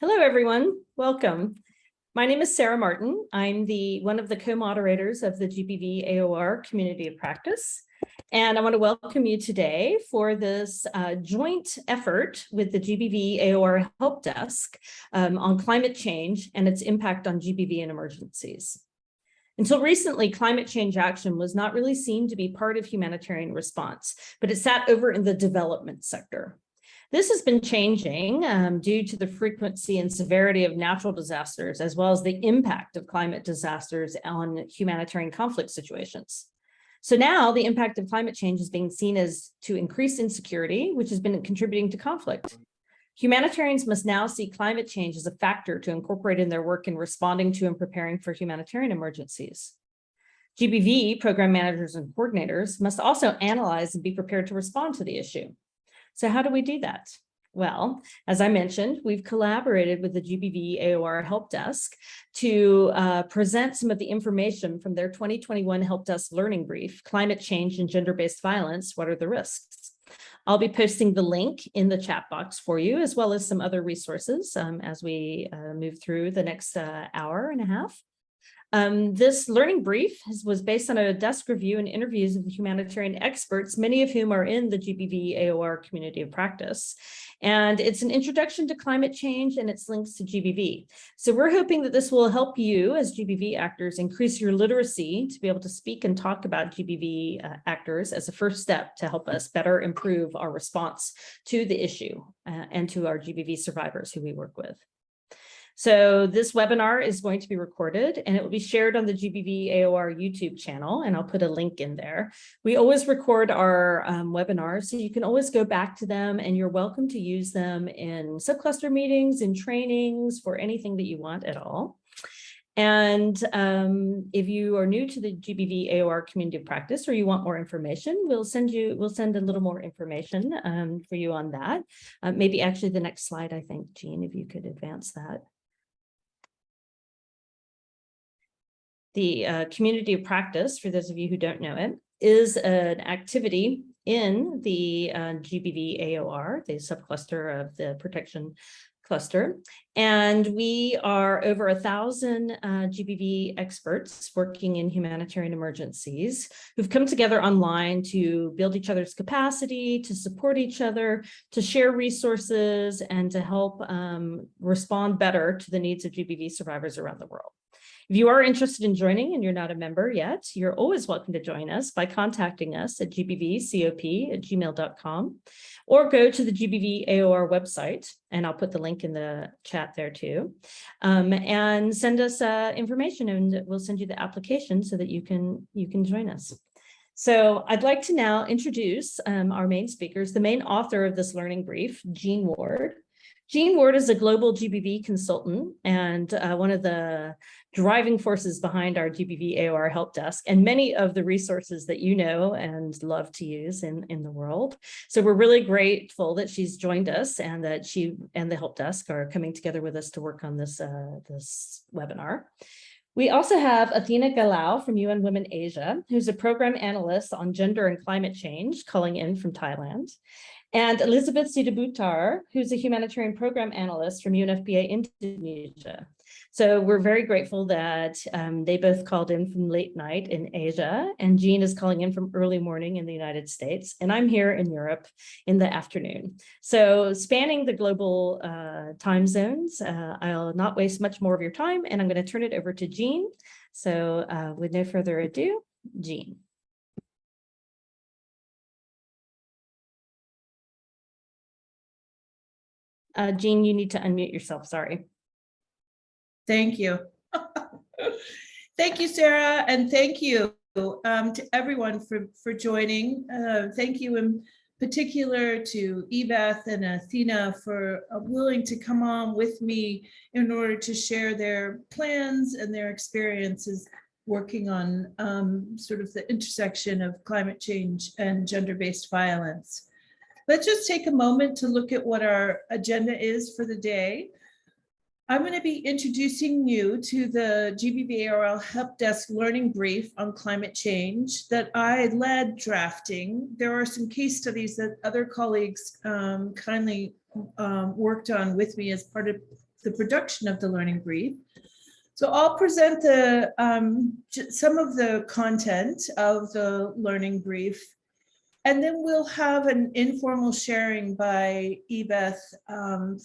Hello, everyone. Welcome. My name is Sarah Martin. I'm one of the co-moderators of the GBV AoR Community of Practice. And I want to welcome you today for this joint effort with the GBV AoR Helpdesk on climate change and its impact on GBV and emergencies. Until recently, climate change action was not really seen to be part of humanitarian response, but it sat over in the development sector. This has been changing due to the frequency and severity of natural disasters, as well as the impact of climate disasters on humanitarian conflict situations. So now the impact of climate change is being seen as to increase insecurity, which has been contributing to conflict. Humanitarians must now see climate change as a factor to incorporate in their work in responding to and preparing for humanitarian emergencies. GBV program managers and coordinators must also analyze and be prepared to respond to the issue. So how do we do that? Well, as I mentioned, we've collaborated with the GBV AoR Helpdesk to present some of the information from their 2021 Helpdesk Learning Brief, Climate Change and Gender-Based Violence, What are the Risks? I'll be posting the link in the chat box for you, as well as some other resources as we move through the next hour and a half. This learning brief was based on a desk review and interviews of humanitarian experts, many of whom are in the GBV AoR community of practice. And it's an introduction to climate change and its links to GBV. So we're hoping that this will help you as GBV actors increase your literacy to be able to speak and talk about GBV actors as a first step to help us better improve our response to the issue and to our GBV survivors who we work with. So this webinar is going to be recorded and it will be shared on the GBV AoR YouTube channel, and I'll put a link in there. We always record our webinars, so you can always go back to them, and you're welcome to use them in subcluster meetings, in trainings, for anything that you want at all. And if you are new to the GBV AoR community of practice, or you want more information, we'll send a little more information for you on that. Maybe actually the next slide, I think, Jean, if you could advance that. The community of practice, for those of you who don't know it, is an activity in the GBV AoR, the subcluster of the protection cluster. And we are over 1,000 GBV experts working in humanitarian emergencies who've come together online to build each other's capacity, to support each other, to share resources, and to help respond better to the needs of GBV survivors around the world. If you are interested in joining and you're not a member yet, you're always welcome to join us by contacting us at gbvcop@gmail.com, or go to the GBV AoR website, and I'll put the link in the chat there too, and send us information, and we'll send you the application so that you can join us. So I'd like to now introduce our main speakers, the main author of this learning brief, Jean Ward. Jean Ward is a global GBV consultant and one of the driving forces behind our GBV AoR Helpdesk and many of the resources that you know and love to use in the world. So we're really grateful that she's joined us and that she and the Helpdesk are coming together with us to work on this, this webinar. We also have Athena Galau from UN Women Asia, who's a program analyst on gender and climate change, calling in from Thailand. And Elizabeth Sidabutar, who's a humanitarian program analyst from UNFPA Indonesia. So we're very grateful that they both called in from late night in Asia, and Jean is calling in from early morning in the United States, and I'm here in Europe in the afternoon. So spanning the global time zones, I'll not waste much more of your time, and I'm going to turn it over to Jean. So with no further ado, Jean. Jean, you need to unmute yourself, sorry. Thank you. Thank you, Sarah, and thank you to everyone for joining. Thank you in particular to Ebeth and Athena for willing to come on with me in order to share their plans and their experiences working on sort of the intersection of climate change and gender-based violence. Let's just take a moment to look at what our agenda is for the day. I'm going to be introducing you to the GBV AoR Helpdesk Learning Brief on climate change that I led drafting. There are some case studies that other colleagues kindly worked on with me as part of the production of the learning brief. So I'll present some of the content of the learning brief, and then we'll have an informal sharing by Ebeth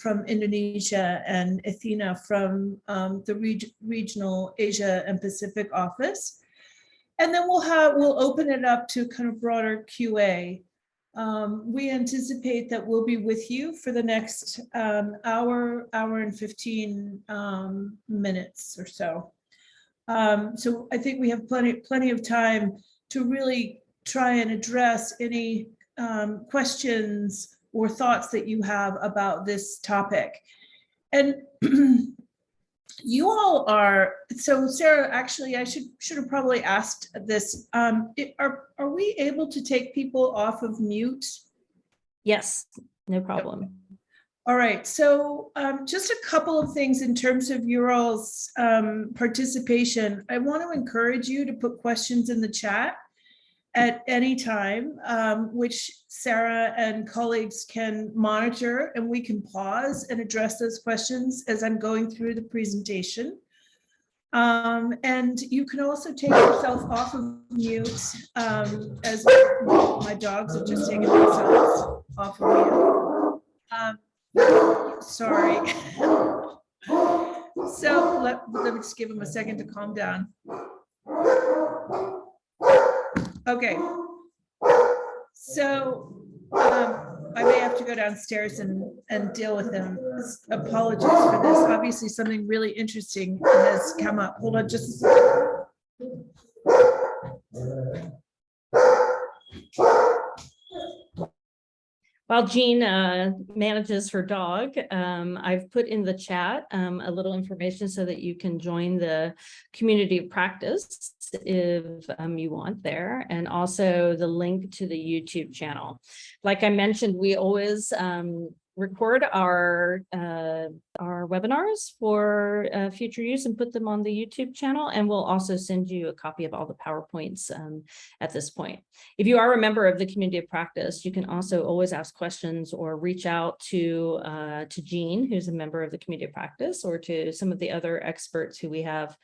from Indonesia and Athena from the Regional Asia and Pacific Office. And then we'll open it up to kind of broader QA. We anticipate that we'll be with you for the next hour and 15 minutes or so. So I think we have plenty of time to really try and address any questions or thoughts that you have about this topic. And you all are, so Sarah, actually, I should have probably asked this. Are we able to take people off of mute? Yes, no problem. All right, so just a couple of things in terms of your all's participation. I want to encourage you to put questions in the chat at any time, which Sarah and colleagues can monitor, and we can pause and address those questions as I'm going through the presentation. And you can also take yourself off of mute, as my dogs have just taken themselves off of mute. Sorry. So let me just give them a second to calm down. Okay, so I may have to go downstairs and deal with them. Apologies for this. Obviously, something really interesting has come up. Hold on just a second. While Jean manages her dog, I've put in the chat a little information so that you can join the community of practice if you want there, and also the link to the YouTube channel. Like I mentioned, we always record our webinars for future use and put them on the YouTube channel, and we'll also send you a copy of all the PowerPoints at this point. If you are a member of the community of practice, you can also always ask questions or reach out to Jean, who's a member of the community of practice, or to some of the other experts who we have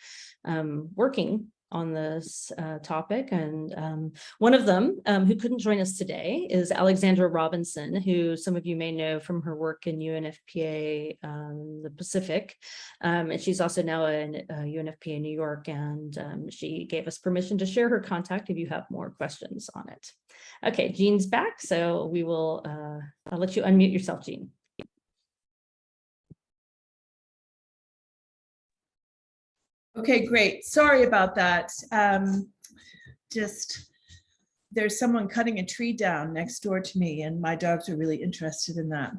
working on this topic. And one of them who couldn't join us today is Alexandra Robinson, who some of you may know from her work in UNFPA, the Pacific. And she's also now in UNFPA New York, and she gave us permission to share her contact if you have more questions on it. Okay, Jean's back, so we will, I'll let you unmute yourself, Jean. Okay, great. Sorry about that. There's someone cutting a tree down next door to me, and my dogs are really interested in that.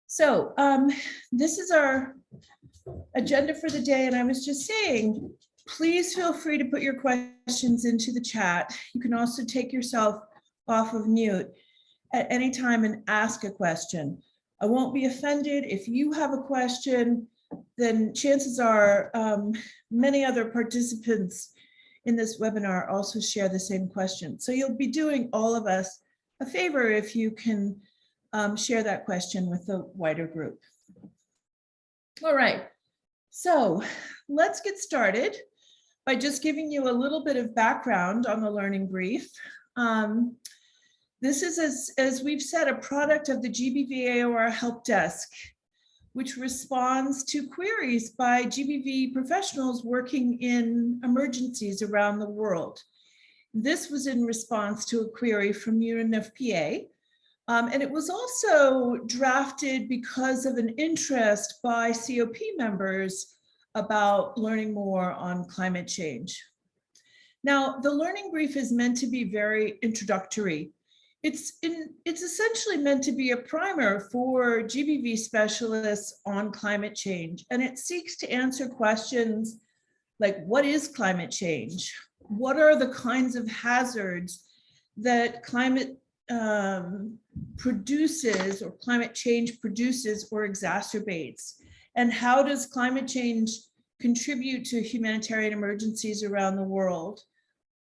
So this is our agenda for the day, and I was just saying, please feel free to put your questions into the chat. You can also take yourself off of mute at any time and ask a question. I won't be offended if you have a question. Then chances are many other participants in this webinar also share the same question. So you'll be doing all of us a favor if you can share that question with the wider group. All right, so let's get started by just giving you a little bit of background on the learning brief. This is, as we've said, a product of the GBV AoR Helpdesk, which responds to queries by GBV professionals working in emergencies around the world. This was in response to a query from UNFPA, and it was also drafted because of an interest by COP members about learning more on climate change. Now, the learning brief is meant to be very introductory. It's essentially meant to be a primer for GBV specialists on climate change, and it seeks to answer questions like, what is climate change? What are the kinds of hazards that climate produces, or climate change produces or exacerbates? And how does climate change contribute to humanitarian emergencies around the world?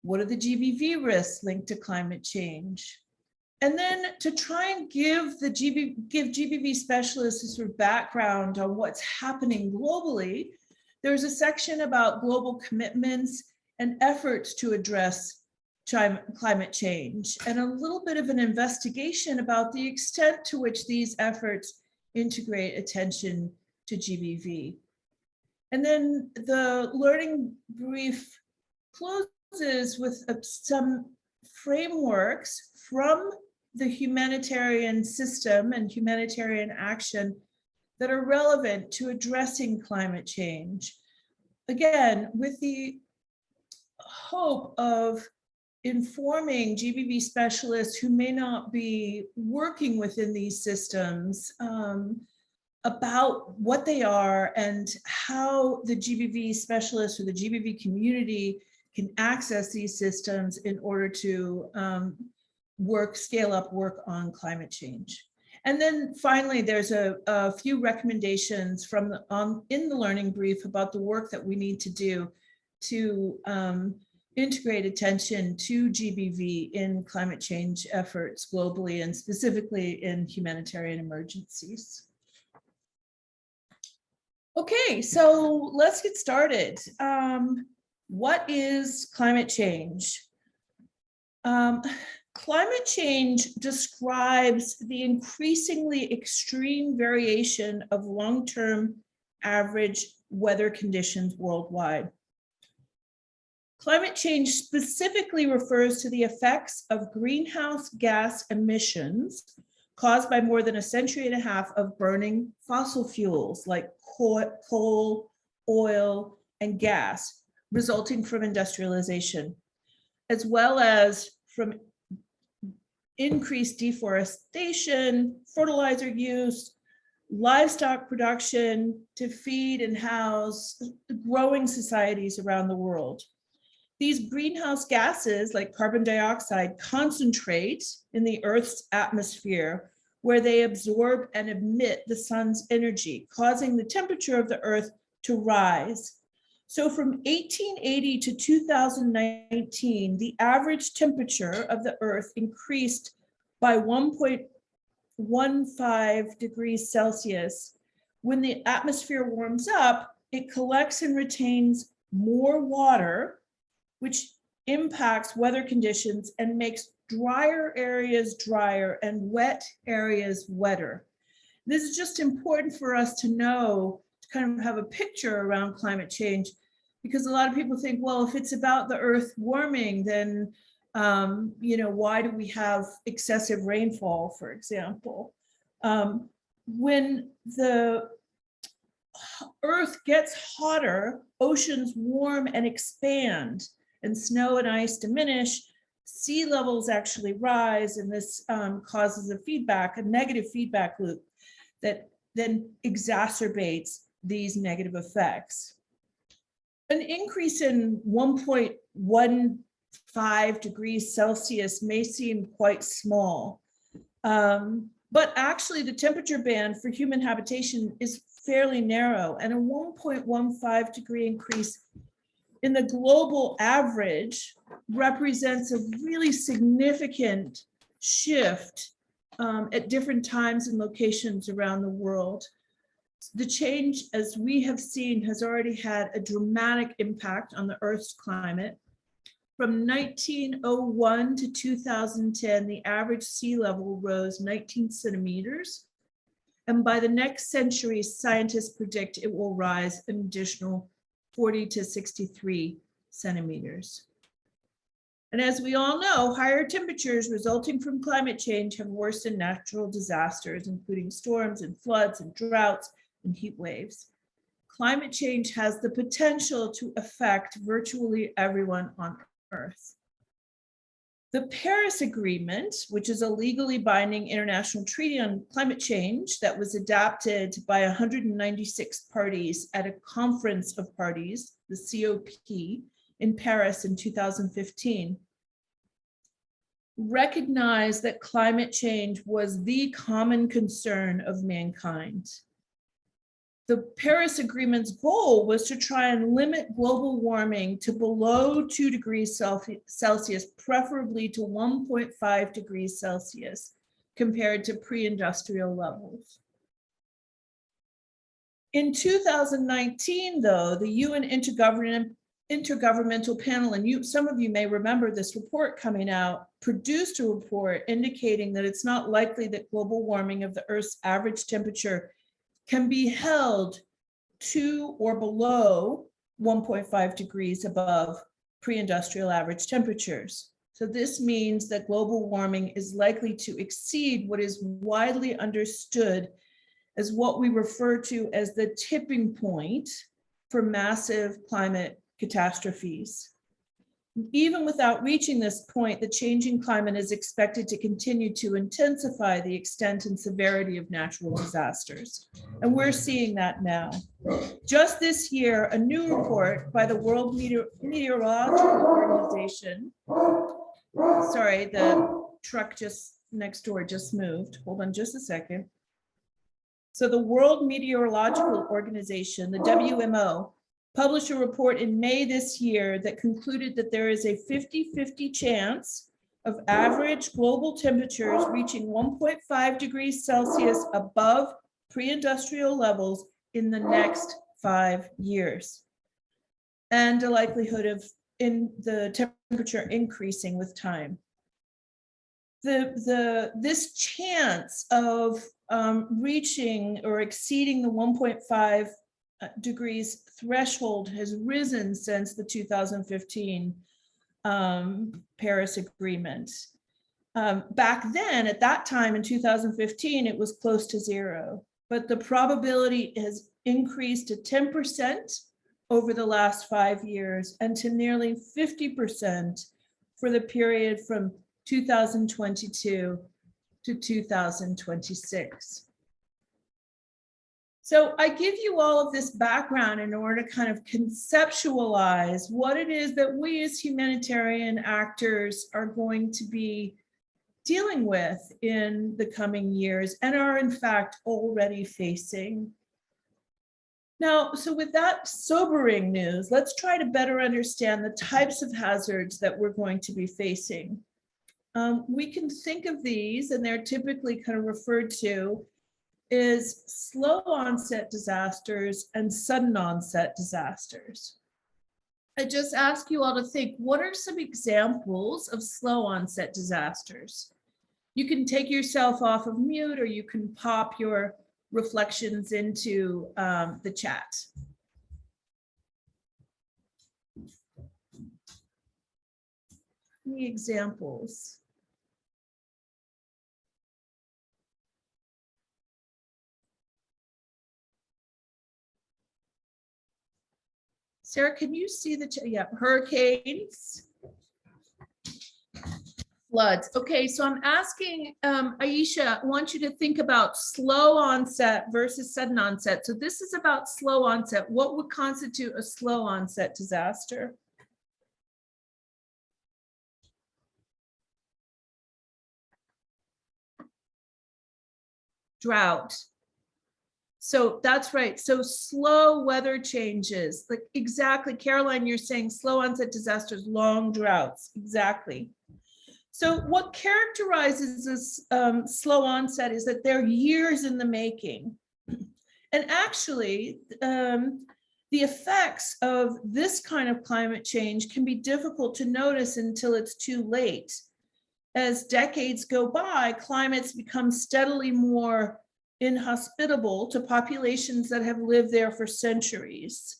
What are the GBV risks linked to climate change? And then to try and give GBV specialists a sort of background on what's happening globally, there's a section about global commitments and efforts to address climate change, and a little bit of an investigation about the extent to which these efforts integrate attention to GBV. And then the learning brief closes with some frameworks from the humanitarian system and humanitarian action that are relevant to addressing climate change. Again, with the hope of informing GBV specialists who may not be working within these systems about what they are and how the GBV specialists or the GBV community can access these systems in order to scale up work on climate change. And then finally, there's a few recommendations from in the learning brief about the work that we need to do to integrate attention to GBV in climate change efforts globally and specifically in humanitarian emergencies. Okay, so let's get started. What is climate change? Climate change describes the increasingly extreme variation of long-term average weather conditions worldwide. Climate change specifically refers to the effects of greenhouse gas emissions caused by more than a century and a half of burning fossil fuels like coal, oil, and gas, resulting from industrialization, as well as from increased deforestation, fertilizer use, livestock production to feed and house growing societies around the world. These greenhouse gases, like carbon dioxide, concentrate in the Earth's atmosphere, where they absorb and emit the sun's energy, causing the temperature of the Earth to rise. So from 1880 to 2019, the average temperature of the Earth increased by 1.15 degrees Celsius. When the atmosphere warms up, it collects and retains more water, which impacts weather conditions and makes drier areas drier and wet areas wetter. This is just important for us to know, to kind of have a picture around climate change, because a lot of people think, well, if it's about the Earth warming, then why do we have excessive rainfall, for example? When the Earth gets hotter, oceans warm and expand, and snow and ice diminish, sea levels actually rise, and this causes a negative feedback loop that then exacerbates these negative effects. An increase in 1.15 degrees Celsius may seem quite small, but actually the temperature band for human habitation is fairly narrow, and a 1.15 degree increase in the global average represents a really significant shift at different times and locations around the world. The change, as we have seen, has already had a dramatic impact on the Earth's climate. From 1901 to 2010, the average sea level rose 19 centimeters. And by the next century, scientists predict it will rise an additional 40 to 63 centimeters. And as we all know, higher temperatures resulting from climate change have worsened natural disasters, including storms and floods and droughts and heat waves. Climate change has the potential to affect virtually everyone on Earth. The Paris Agreement, which is a legally binding international treaty on climate change that was adopted by 196 parties at a conference of parties, the COP, in Paris in 2015, recognized that climate change was the common concern of mankind. The Paris Agreement's goal was to try and limit global warming to below 2 degrees Celsius, preferably to 1.5 degrees Celsius, compared to pre-industrial levels. In 2019, though, the UN Intergovernmental Panel, and some of you may remember this report coming out, produced a report indicating that it's not likely that global warming of the Earth's average temperature can be held to or below 1.5 degrees above pre-industrial average temperatures. So this means that global warming is likely to exceed what is widely understood as what we refer to as the tipping point for massive climate catastrophes. Even without reaching this point, the changing climate is expected to continue to intensify the extent and severity of natural disasters. And we're seeing that now. Just this year, a new report by the World Meteorological Organization, sorry, the truck just next door just moved. Hold on just a second. So the World Meteorological Organization, the WMO, published a report in May this year that concluded that there is a 50-50 chance of average global temperatures reaching 1.5 degrees Celsius above pre-industrial levels in the next 5 years, and a likelihood of the temperature increasing with time. This chance of reaching or exceeding the 1.5 degrees threshold has risen since the 2015 Paris Agreement. Back then, at that time in 2015, it was close to 0, but the probability has increased to 10% over the last 5 years and to nearly 50% for the period from 2022 to 2026. So I give you all of this background in order to kind of conceptualize what it is that we as humanitarian actors are going to be dealing with in the coming years and are in fact already facing. Now, so with that sobering news, let's try to better understand the types of hazards that we're going to be facing. We can think of these, and they're typically kind of referred to is slow onset disasters and sudden onset disasters. I just ask you all to think, what are some examples of slow onset disasters? You can take yourself off of mute, or you can pop your reflections into the chat. Any examples? Sarah, can you see the chat? Yeah, hurricanes, floods. Okay, so I'm asking Aisha, I want you to think about slow onset versus sudden onset. So this is about slow onset. What would constitute a slow onset disaster? Drought. So that's right. So slow weather changes, like exactly, Caroline, you're saying slow onset disasters, long droughts, exactly. So what characterizes this slow onset is that they're years in the making. And actually, the effects of this kind of climate change can be difficult to notice until it's too late. As decades go by, climates become steadily more inhospitable to populations that have lived there for centuries.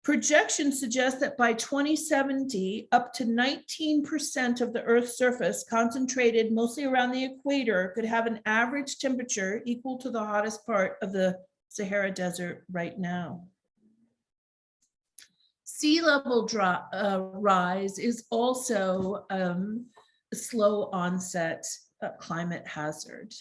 Projections suggest that by 2070, up to 19% of the Earth's surface, concentrated mostly around the equator, could have an average temperature equal to the hottest part of the Sahara Desert right now. Sea level rise is also a slow onset climate hazard.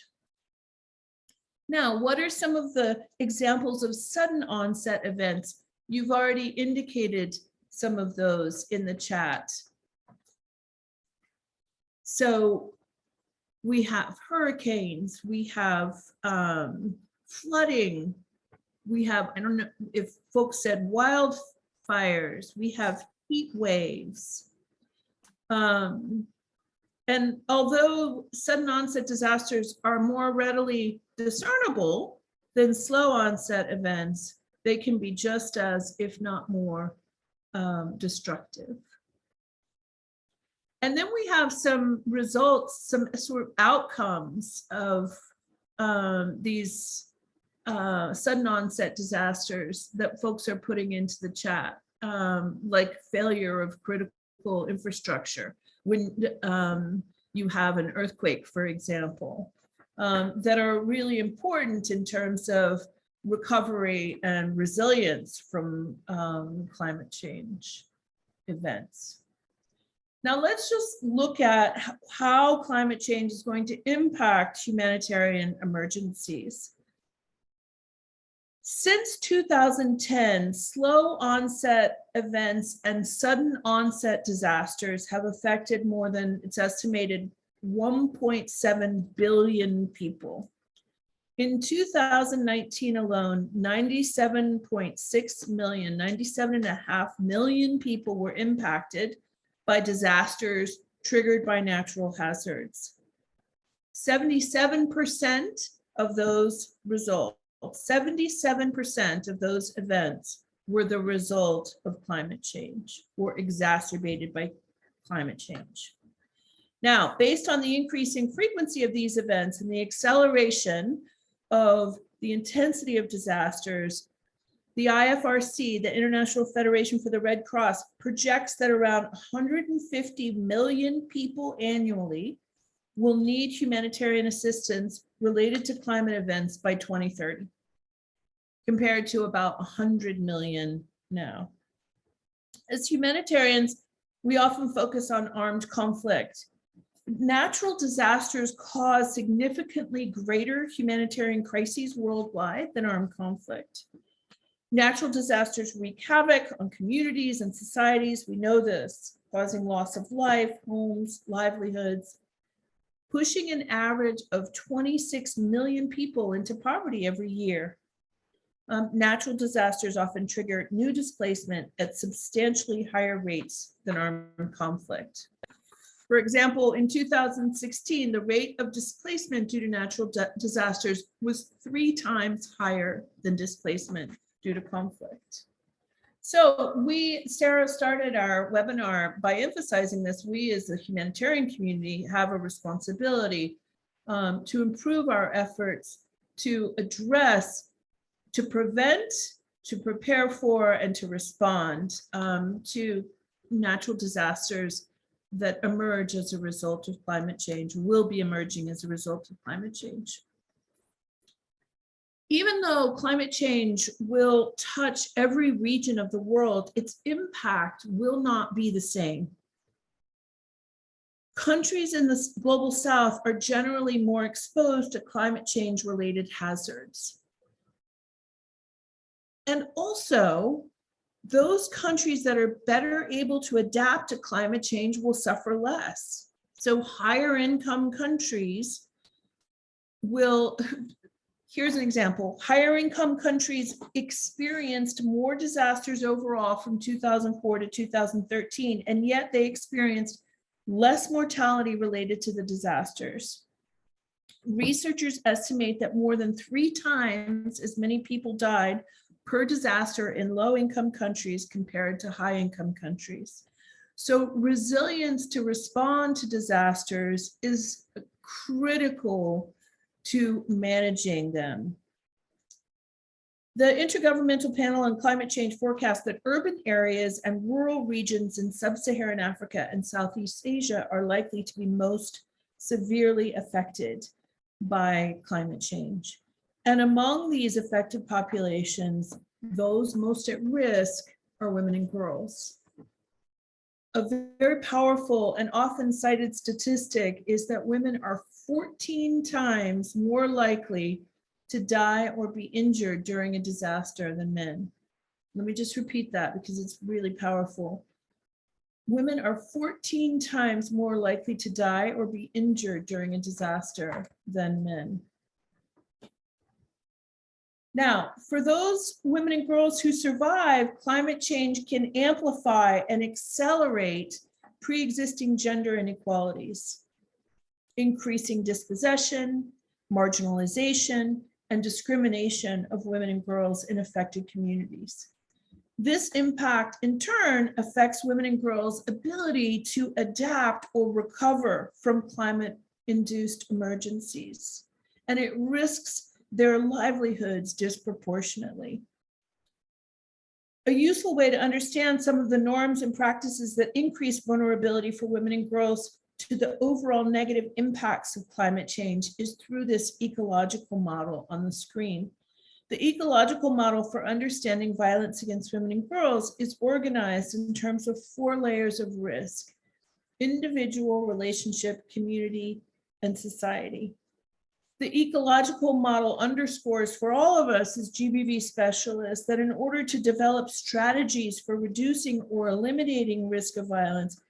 Now, what are some of the examples of sudden onset events? You've already indicated some of those in the chat. So we have hurricanes, we have flooding, we have, I don't know if folks said wildfires, we have heat waves. And although sudden onset disasters are more readily discernible than slow onset events, they can be just as, if not more, destructive. And then we have some results, some sort of outcomes of these sudden onset disasters that folks are putting into the chat, like failure of critical infrastructure. When you have an earthquake, for example, that are really important in terms of recovery and resilience from climate change events. Now let's just look at how climate change is going to impact humanitarian emergencies. Since 2010, slow onset events and sudden onset disasters have affected more than, it's estimated, 1.7 billion people. In 2019 alone, 97.6 million, 97.5 million people were impacted by disasters triggered by natural hazards. 77% of those results, 77% of those events were the result of climate change or exacerbated by climate change. Now, based on the increasing frequency of these events and the acceleration of the intensity of disasters, the IFRC, the International Federation for the Red Cross, projects that around 150 million people annually will need humanitarian assistance related to climate events by 2030, compared to about 100 million now. As humanitarians, we often focus on armed conflict. Natural disasters cause significantly greater humanitarian crises worldwide than armed conflict. Natural disasters wreak havoc on communities and societies. We know this, causing loss of life, homes, livelihoods, pushing an average of 26 million people into poverty every year. Natural disasters often trigger new displacement at substantially higher rates than armed conflict. For example, in 2016, the rate of displacement due to natural disasters was 3 times higher than displacement due to conflict. So Sarah started our webinar by emphasizing this. We as the humanitarian community have a responsibility to improve our efforts to address, to prevent, to prepare for, and to respond to natural disasters that emerge as a result of climate change, will be emerging as a result of climate change. Even though climate change will touch every region of the world, its impact will not be the same. Countries in the global south are generally more exposed to climate change related hazards. And also, those countries that are better able to adapt to climate change will suffer less. So higher income countries will, here's an example. Higher income countries experienced more disasters overall from 2004 to 2013, and yet they experienced less mortality related to the disasters. Researchers estimate that more than 3 times as many people died per disaster in low-income countries compared to high-income countries. So resilience to respond to disasters is critical to managing them. The Intergovernmental Panel on Climate Change forecasts that urban areas and rural regions in sub-Saharan Africa and Southeast Asia are likely to be most severely affected by climate change. And among these affected populations, those most at risk are women and girls. A very powerful and often cited statistic is that women are 14 times more likely to die or be injured during a disaster than men. Let me just repeat that because it's really powerful. Women are 14 times more likely to die or be injured during a disaster than men. Now, for those women and girls who survive, climate change can amplify and accelerate pre-existing gender inequalities, increasing dispossession, marginalization, and discrimination of women and girls in affected communities. This impact, in turn, affects women and girls' ability to adapt or recover from climate-induced emergencies, and it risks their livelihoods disproportionately. A useful way to understand some of the norms and practices that increase vulnerability for women and girls to the overall negative impacts of climate change is through this ecological model on the screen. The ecological model for understanding violence against women and girls is organized in terms of 4 layers of risk: individual, relationship, community, and society. The ecological model underscores for all of us as GBV specialists that in order to develop strategies for reducing or eliminating risk of violence,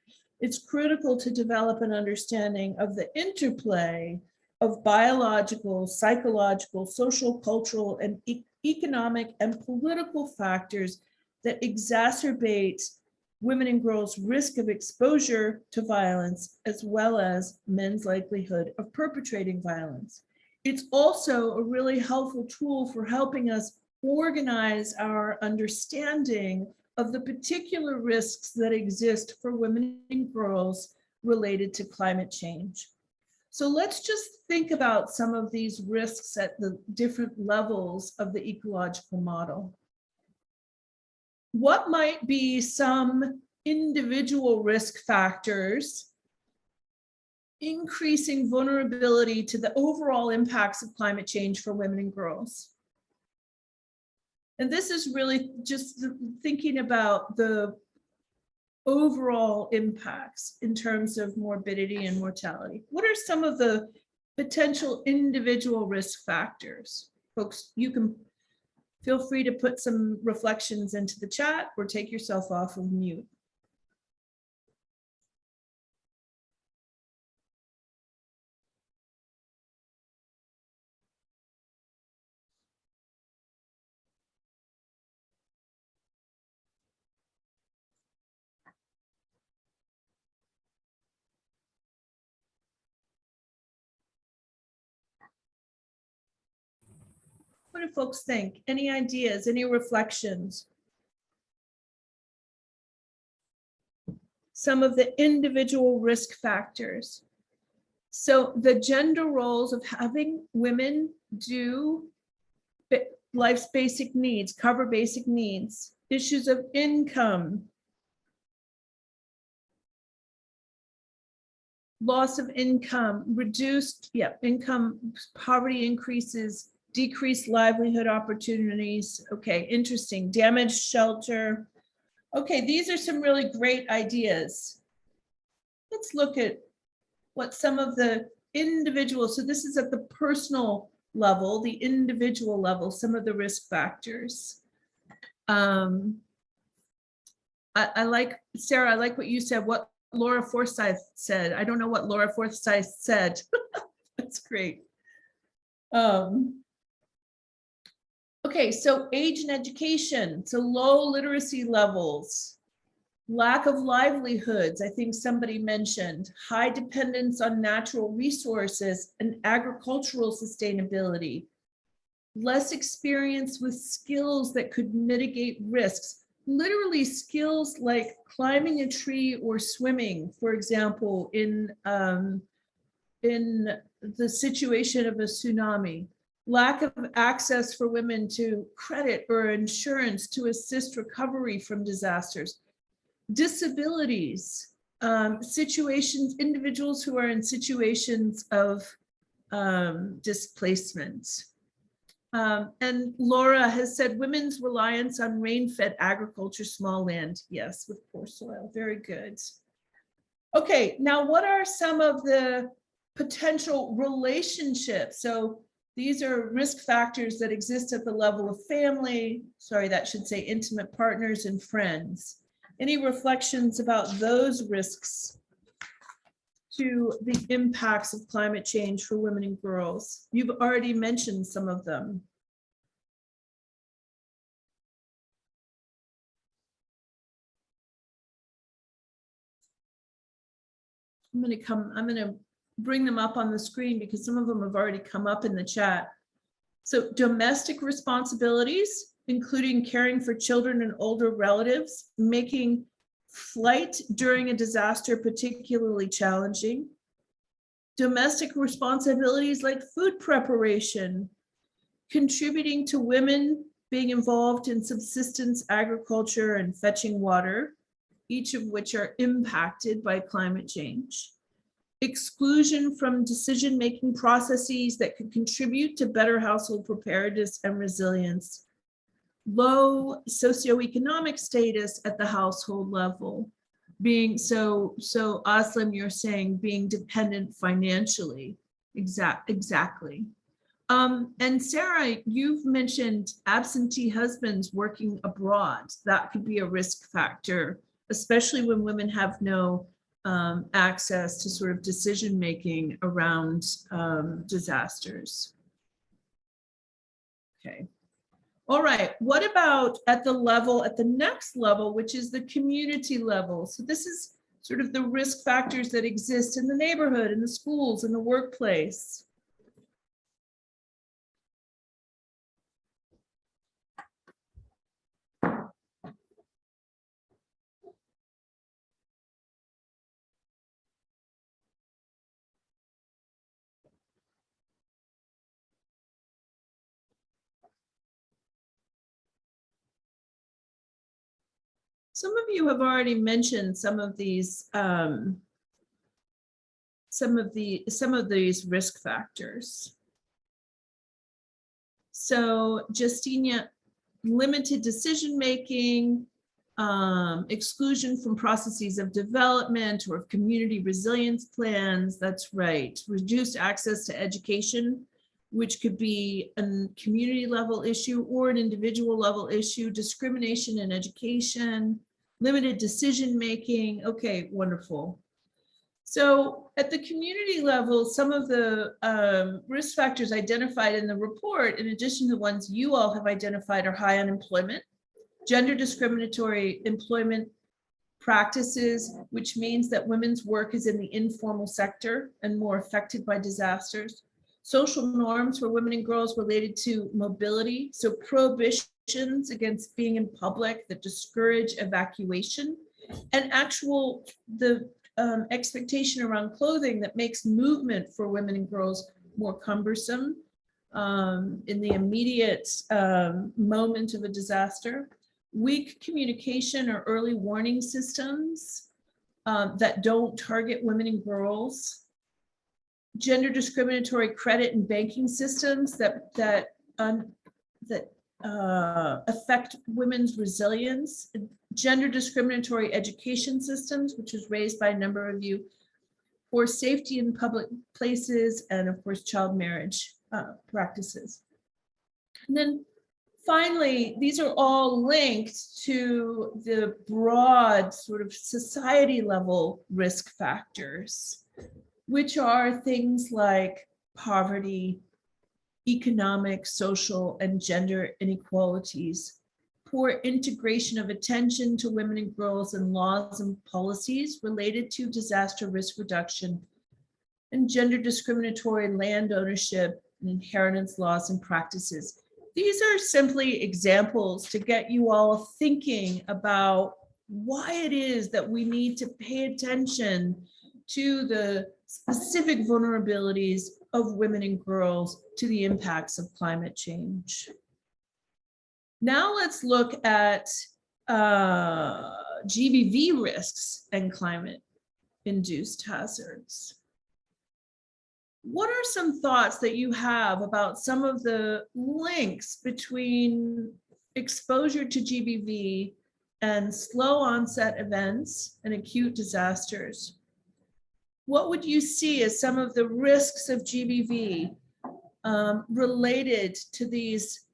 it's critical to develop an understanding of the interplay of biological, psychological, social, cultural, and economic and political factors that exacerbate women and girls' risk of exposure to violence, as well as men's likelihood of perpetrating violence. It's also a really helpful tool for helping us organize our understanding of the particular risks that exist for women and girls related to climate change. So let's just think about some of these risks at the different levels of the ecological model. What might be some individual risk factors increasing vulnerability to the overall impacts of climate change for women and girls? And this is really just thinking about the overall impacts in terms of morbidity and mortality. What are some of the potential individual risk factors? Folks, you can feel free to put some reflections into the chat or take yourself off of mute. What do folks think? Any ideas, any reflections? Some of the individual risk factors. So the gender roles of having women do life's basic needs, cover basic needs, issues of income, loss of income, reduced income, poverty increases, decreased livelihood opportunities. Okay, interesting. Damaged shelter. Okay, these are some really great ideas. Let's look at what some of the individual, so this is at the personal level, the individual level, some of the risk factors. I like, Sarah, I like what you said, what Laura Forsyth said. I don't know what Laura Forsyth said. That's great. Okay, so age and education, so low literacy levels, lack of livelihoods, I think somebody mentioned, high dependence on natural resources and agricultural sustainability, less experience with skills that could mitigate risks, literally skills like climbing a tree or swimming, for example, in the situation of a tsunami. Lack of access for women to credit or insurance to assist recovery from disasters. Disabilities, situations, individuals who are in situations of displacement. And Laura has said women's reliance on rain-fed agriculture, small land. Yes, with poor soil. Very good. Okay, now what are some of the potential relationships? So these are risk factors that exist at the level of family. Sorry, that should say intimate partners and friends. Any reflections about those risks to the impacts of climate change for women and girls? You've already mentioned some of them. I'm going to bring them up on the screen because some of them have already come up in the chat. So domestic responsibilities, including caring for children and older relatives, making flight during a disaster particularly challenging. Domestic responsibilities like food preparation, contributing to women being involved in subsistence agriculture and fetching water, each of which are impacted by climate change. Exclusion from decision-making processes that could contribute to better household preparedness and resilience. Low socioeconomic status at the household level, being so Aslam, you're saying being dependent financially. Exactly. And Sarah, you've mentioned absentee husbands working abroad. That could be a risk factor, especially when women have no access to sort of decision-making around disasters. Okay. All right, what about at the next level, which is the community level? So this is sort of the risk factors that exist in the neighborhood, in the schools, in the workplace. Some of you have already mentioned some of these risk factors. So Justinia, limited decision-making, exclusion from processes of development or of community resilience plans, that's right. Reduced access to education, which could be a community level issue or an individual level issue, discrimination in education, limited decision-making. Okay, wonderful. So at the community level, some of the risk factors identified in the report, in addition to the ones you all have identified, are high unemployment, gender discriminatory employment practices, which means that women's work is in the informal sector and more affected by disasters, social norms for women and girls related to mobility, so prohibitions against being in public that discourage evacuation, and the expectation around clothing that makes movement for women and girls more cumbersome in the immediate moment of a disaster. Weak communication or early warning systems that don't target women and girls. Gender discriminatory credit and banking systems that affect women's resilience. Gender discriminatory education systems, which was raised by a number of you, for safety in public places, and of course, child marriage practices. And then finally, these are all linked to the broad sort of society level risk factors, which are things like poverty, economic, social, and gender inequalities, poor integration of attention to women and girls in laws and policies related to disaster risk reduction, and gender discriminatory land ownership and inheritance laws and practices. These are simply examples to get you all thinking about why it is that we need to pay attention to the specific vulnerabilities of women and girls to the impacts of climate change. Now let's look at GBV risks and climate-induced hazards. What are some thoughts that you have about some of the links between exposure to GBV and slow onset events and acute disasters? What would you see as some of the risks of GBV related to these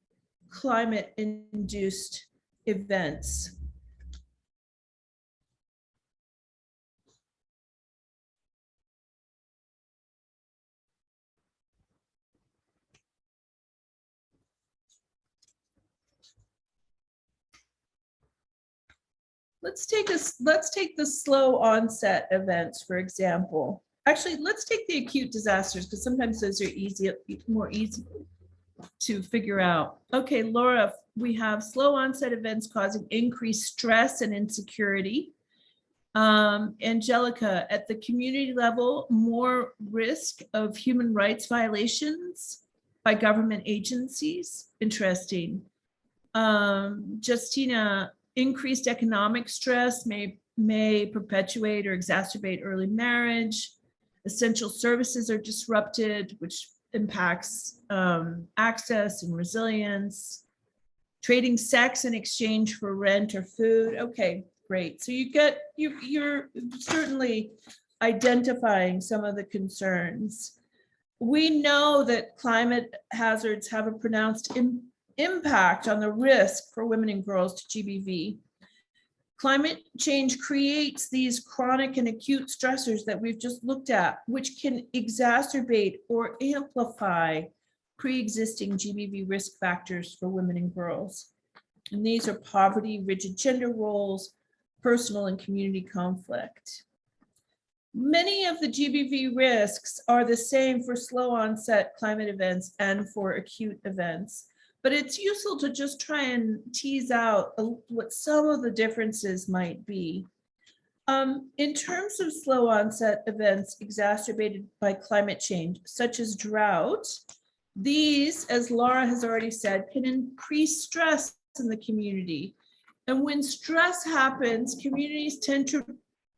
climate-induced events? let's take the slow onset events, for example. Actually, let's take the acute disasters, because sometimes those are more easy to figure out. Okay, Laura, we have slow onset events causing increased stress and insecurity. Angelica, at the community level, more risk of human rights violations by government agencies. Interesting. Justina, increased economic stress may perpetuate or exacerbate early marriage. Essential services are disrupted, which impacts access and resilience. Trading sex in exchange for rent or food. Okay, great. So you're certainly identifying some of the concerns. We know that climate hazards have a pronounced impact on the risk for women and girls to GBV. Climate change creates these chronic and acute stressors that we've just looked at, which can exacerbate or amplify pre-existing GBV risk factors for women and girls. And these are poverty, rigid gender roles, personal and community conflict. Many of the GBV risks are the same for slow onset climate events and for acute events. But it's useful to just try and tease out what some of the differences might be. In terms of slow onset events exacerbated by climate change, such as drought, these, as Laura has already said, can increase stress in the community. And when stress happens, communities tend to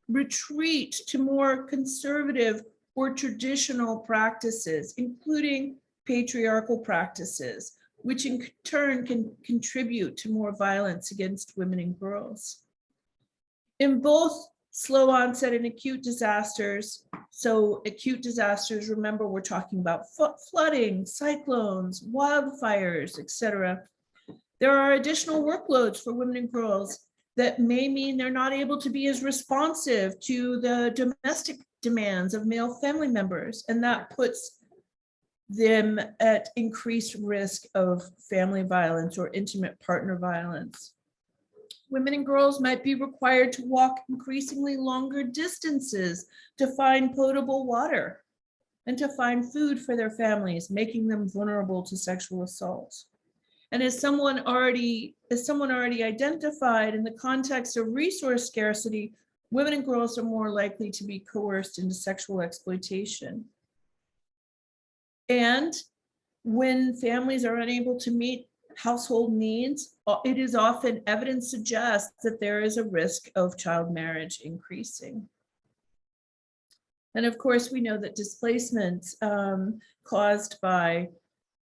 retreat to more conservative or traditional practices, including patriarchal practices, which in turn can contribute to more violence against women and girls. In both slow onset and acute disasters, so acute disasters, remember we're talking about flooding, cyclones, wildfires, etc. There are additional workloads for women and girls that may mean they're not able to be as responsive to the domestic demands of male family members, and that puts them at increased risk of family violence or intimate partner violence. Women and girls might be required to walk increasingly longer distances to find potable water and to find food for their families, making them vulnerable to sexual assault. And as someone already identified, in the context of resource scarcity, women and girls are more likely to be coerced into sexual exploitation. And when families are unable to meet household needs, it is often evidence suggests that there is a risk of child marriage increasing. And of course, we know that displacements caused by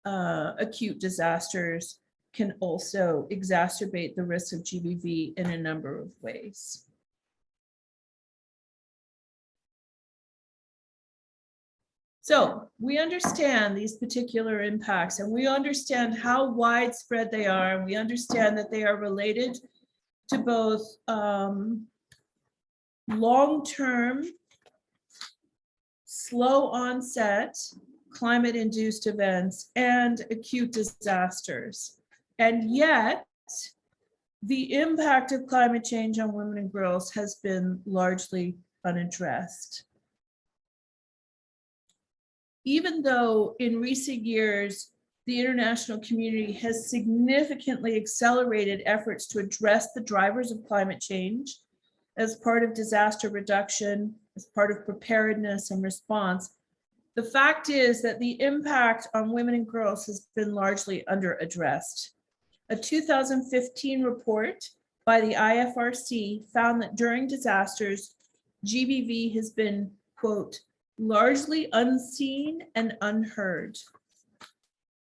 acute disasters can also exacerbate the risk of GBV in a number of ways. So we understand these particular impacts, and we understand how widespread they are, and we understand that they are related to both long-term, slow onset, climate-induced events and acute disasters. And yet, the impact of climate change on women and girls has been largely unaddressed. Even though in recent years, the international community has significantly accelerated efforts to address the drivers of climate change as part of disaster reduction, as part of preparedness and response, the fact is that the impact on women and girls has been largely underaddressed. A 2015 report by the IFRC found that during disasters, GBV has been, quote, largely unseen and unheard.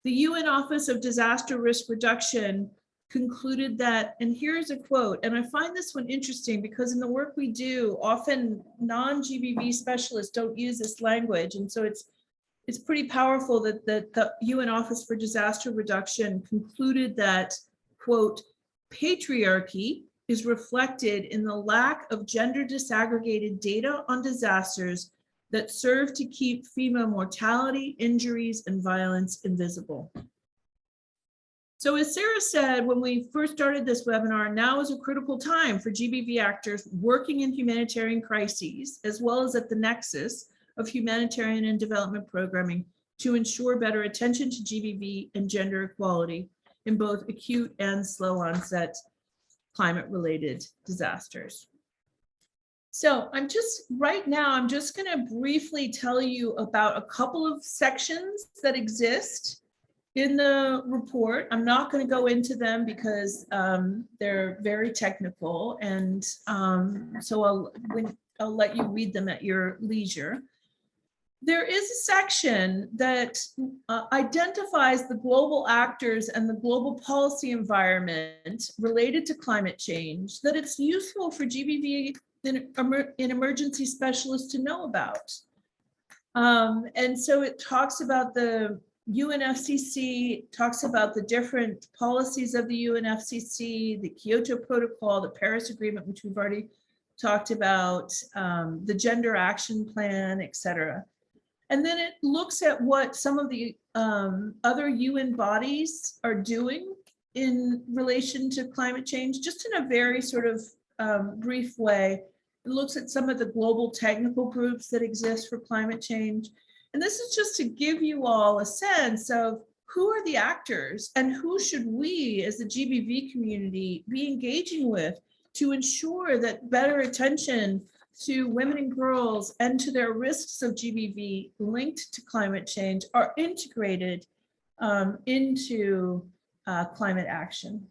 The UN Office of Disaster Risk Reduction concluded that, and here's a quote, and I find this one interesting because in the work we do, often non-GBV specialists don't use this language, and so it's pretty powerful that the UN Office for Disaster Reduction concluded that, quote, patriarchy is reflected in the lack of gender disaggregated data on disasters that serve to keep female mortality, injuries, and violence invisible. So as Sarah said, when we first started this webinar, now is a critical time for GBV actors working in humanitarian crises, as well as at the nexus of humanitarian and development programming, to ensure better attention to GBV and gender equality in both acute and slow onset climate-related disasters. So right now, I'm just going to briefly tell you about a couple of sections that exist in the report. I'm not going to go into them because they're very technical, and so I'll let you read them at your leisure. There is a section that identifies the global actors and the global policy environment related to climate change that it's useful for GBV in emergency specialists to know about. And so it talks about the UNFCCC, talks about the different policies of the UNFCCC, the Kyoto Protocol, the Paris Agreement, which we've already talked about, the Gender Action Plan, etc. And then it looks at what some of the other UN bodies are doing in relation to climate change, just in a very sort of brief way. It looks at some of the global technical groups that exist for climate change. And this is just to give you all a sense of who are the actors and who should we as the GBV community be engaging with to ensure that better attention to women and girls and to their risks of GBV linked to climate change are integrated into climate action.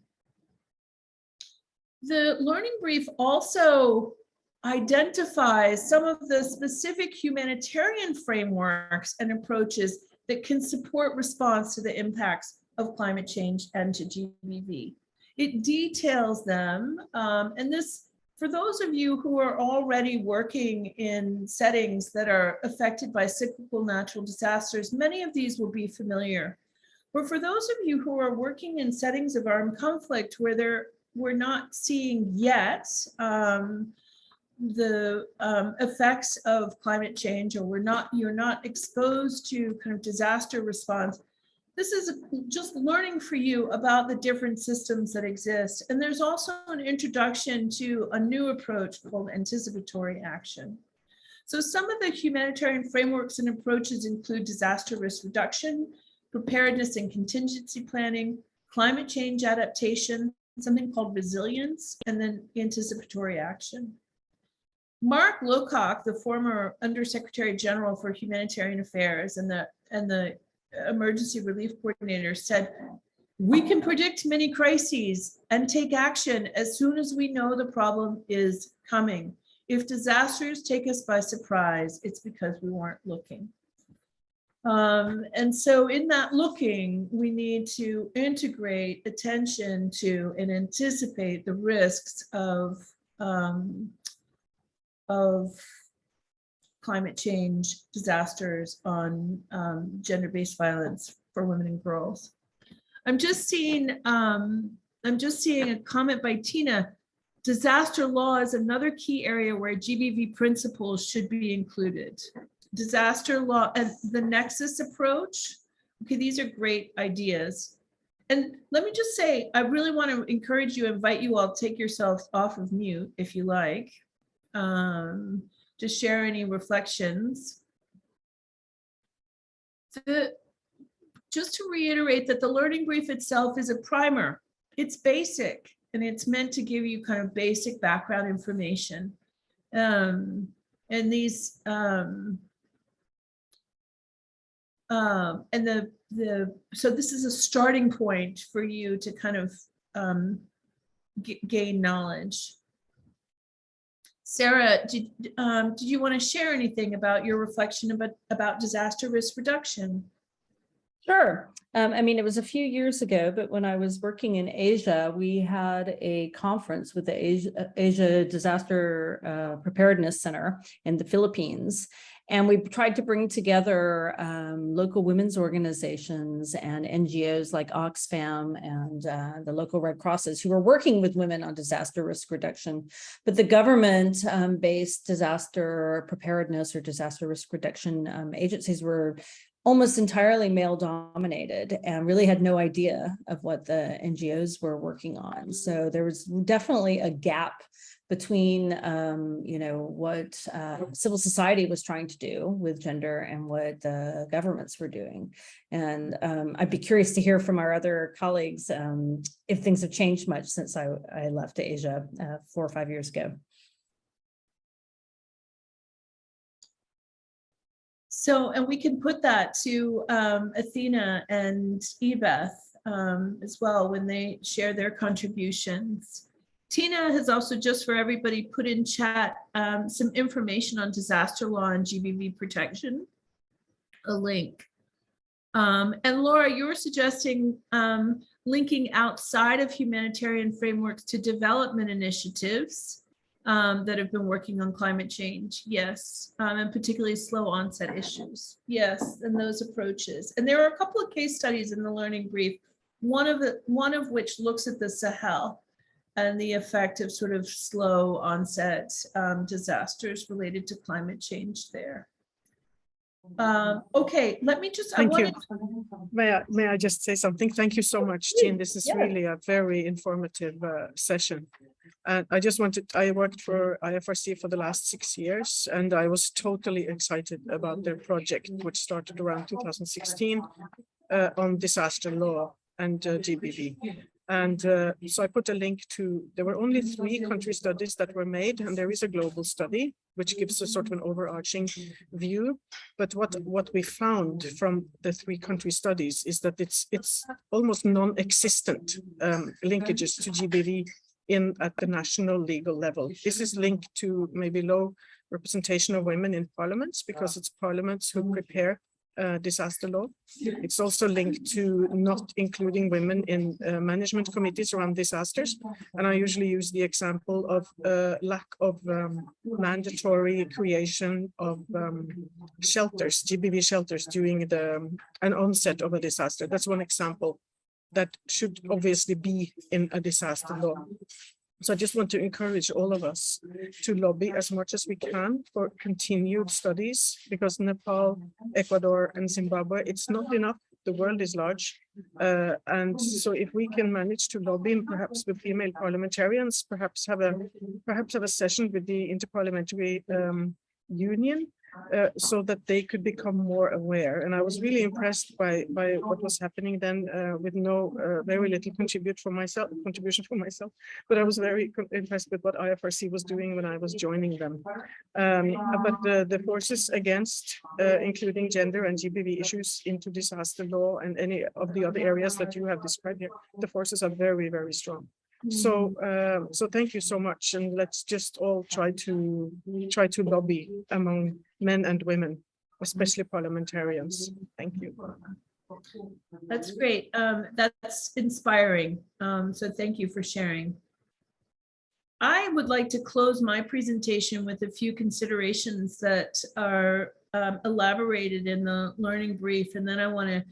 The learning brief also identifies some of the specific humanitarian frameworks and approaches that can support response to the impacts of climate change and to GBV. It details them, and this, for those of you who are already working in settings that are affected by cyclical natural disasters, many of these will be familiar. But for those of you who are working in settings of armed conflict where we're not seeing yet the effects of climate change, or you're not exposed to kind of disaster response, this is just learning for you about the different systems that exist. And there's also an introduction to a new approach called anticipatory action. So some of the humanitarian frameworks and approaches include disaster risk reduction, preparedness and contingency planning, climate change adaptation, something called resilience, and then anticipatory action. Mark Lowcock, the former Undersecretary General for Humanitarian Affairs and the Emergency Relief Coordinator, said, "We can predict many crises and take action as soon as we know the problem is coming. If disasters take us by surprise, it's because we weren't looking." And so in that looking, we need to integrate attention to and anticipate the risks of climate change disasters on gender-based violence for women and girls. I'm just seeing a comment by Tina. Disaster law is another key area where GBV principles should be included. Disaster law and the nexus approach. Okay, these are great ideas. And let me just say, I really want to encourage you, invite you all, take yourselves off of mute if you like, to share any reflections. Just to reiterate that the learning brief itself is a primer. It's basic, and it's meant to give you kind of basic background information. And these, so this is a starting point for you to kind of gain knowledge. Sarah, did you want to share anything about your reflection about disaster risk reduction? Sure. I mean, it was a few years ago, but when I was working in Asia, we had a conference with the Asia Disaster Preparedness Center in the Philippines. And we tried to bring together local women's organizations and NGOs like Oxfam and the local Red Crosses who were working with women on disaster risk reduction. But the government-based disaster preparedness or disaster risk reduction agencies were almost entirely male dominated and really had no idea of what the NGOs were working on. So there was definitely a gap between, what civil society was trying to do with gender and what the governments were doing. And I'd be curious to hear from our other colleagues if things have changed much since I left Asia 4 or 5 years ago. So, and we can put that to Athena and Ebeth as well when they share their contributions. Tina has also, just for everybody, put in chat some information on disaster law and GBV protection, a link. And Laura, you were suggesting linking outside of humanitarian frameworks to development initiatives that have been working on climate change. Yes, and particularly slow onset issues. Yes, and those approaches. And there are a couple of case studies in the learning brief, one of which looks at the Sahel and the effect of sort of slow onset disasters related to climate change there. Okay, let me just, Thank you. May I just say something? Thank you so much, Jean. This is really a very informative session. And I worked for IFRC for the last 6 years, and I was totally excited about their project, which started around 2016 on disaster law and GBV. And so I put a link to, there were only 3 country studies that were made, and there is a global study, which gives a sort of an overarching view. But what we found from the 3 country studies is that it's almost non-existent linkages to GBV at the national legal level. This is linked to maybe low representation of women in parliaments, because it's parliaments who prepare disaster law. It's also linked to not including women in management committees around disasters. And I usually use the example of lack of mandatory creation of shelters, GBV shelters during an onset of a disaster. That's one example that should obviously be in a disaster law. So I just want to encourage all of us to lobby as much as we can for continued studies, because Nepal, Ecuador, and Zimbabwe, it's not enough. The world is large. And so if we can manage to lobby, and perhaps with female parliamentarians, perhaps have a session with the Interparliamentary Union, so that they could become more aware. And I was really impressed by what was happening then, with very little contribution from myself, but I was very impressed with what IFRC was doing when I was joining them. But the forces against including gender and GBV issues into disaster law and any of the other areas that you have described here, the forces are very, very strong. So thank you so much, and let's just all try to lobby among men and women, especially parliamentarians. Thank you. That's great. That's inspiring. So thank you for sharing. I would like to close my presentation with a few considerations that are elaborated in the learning brief, and then I want to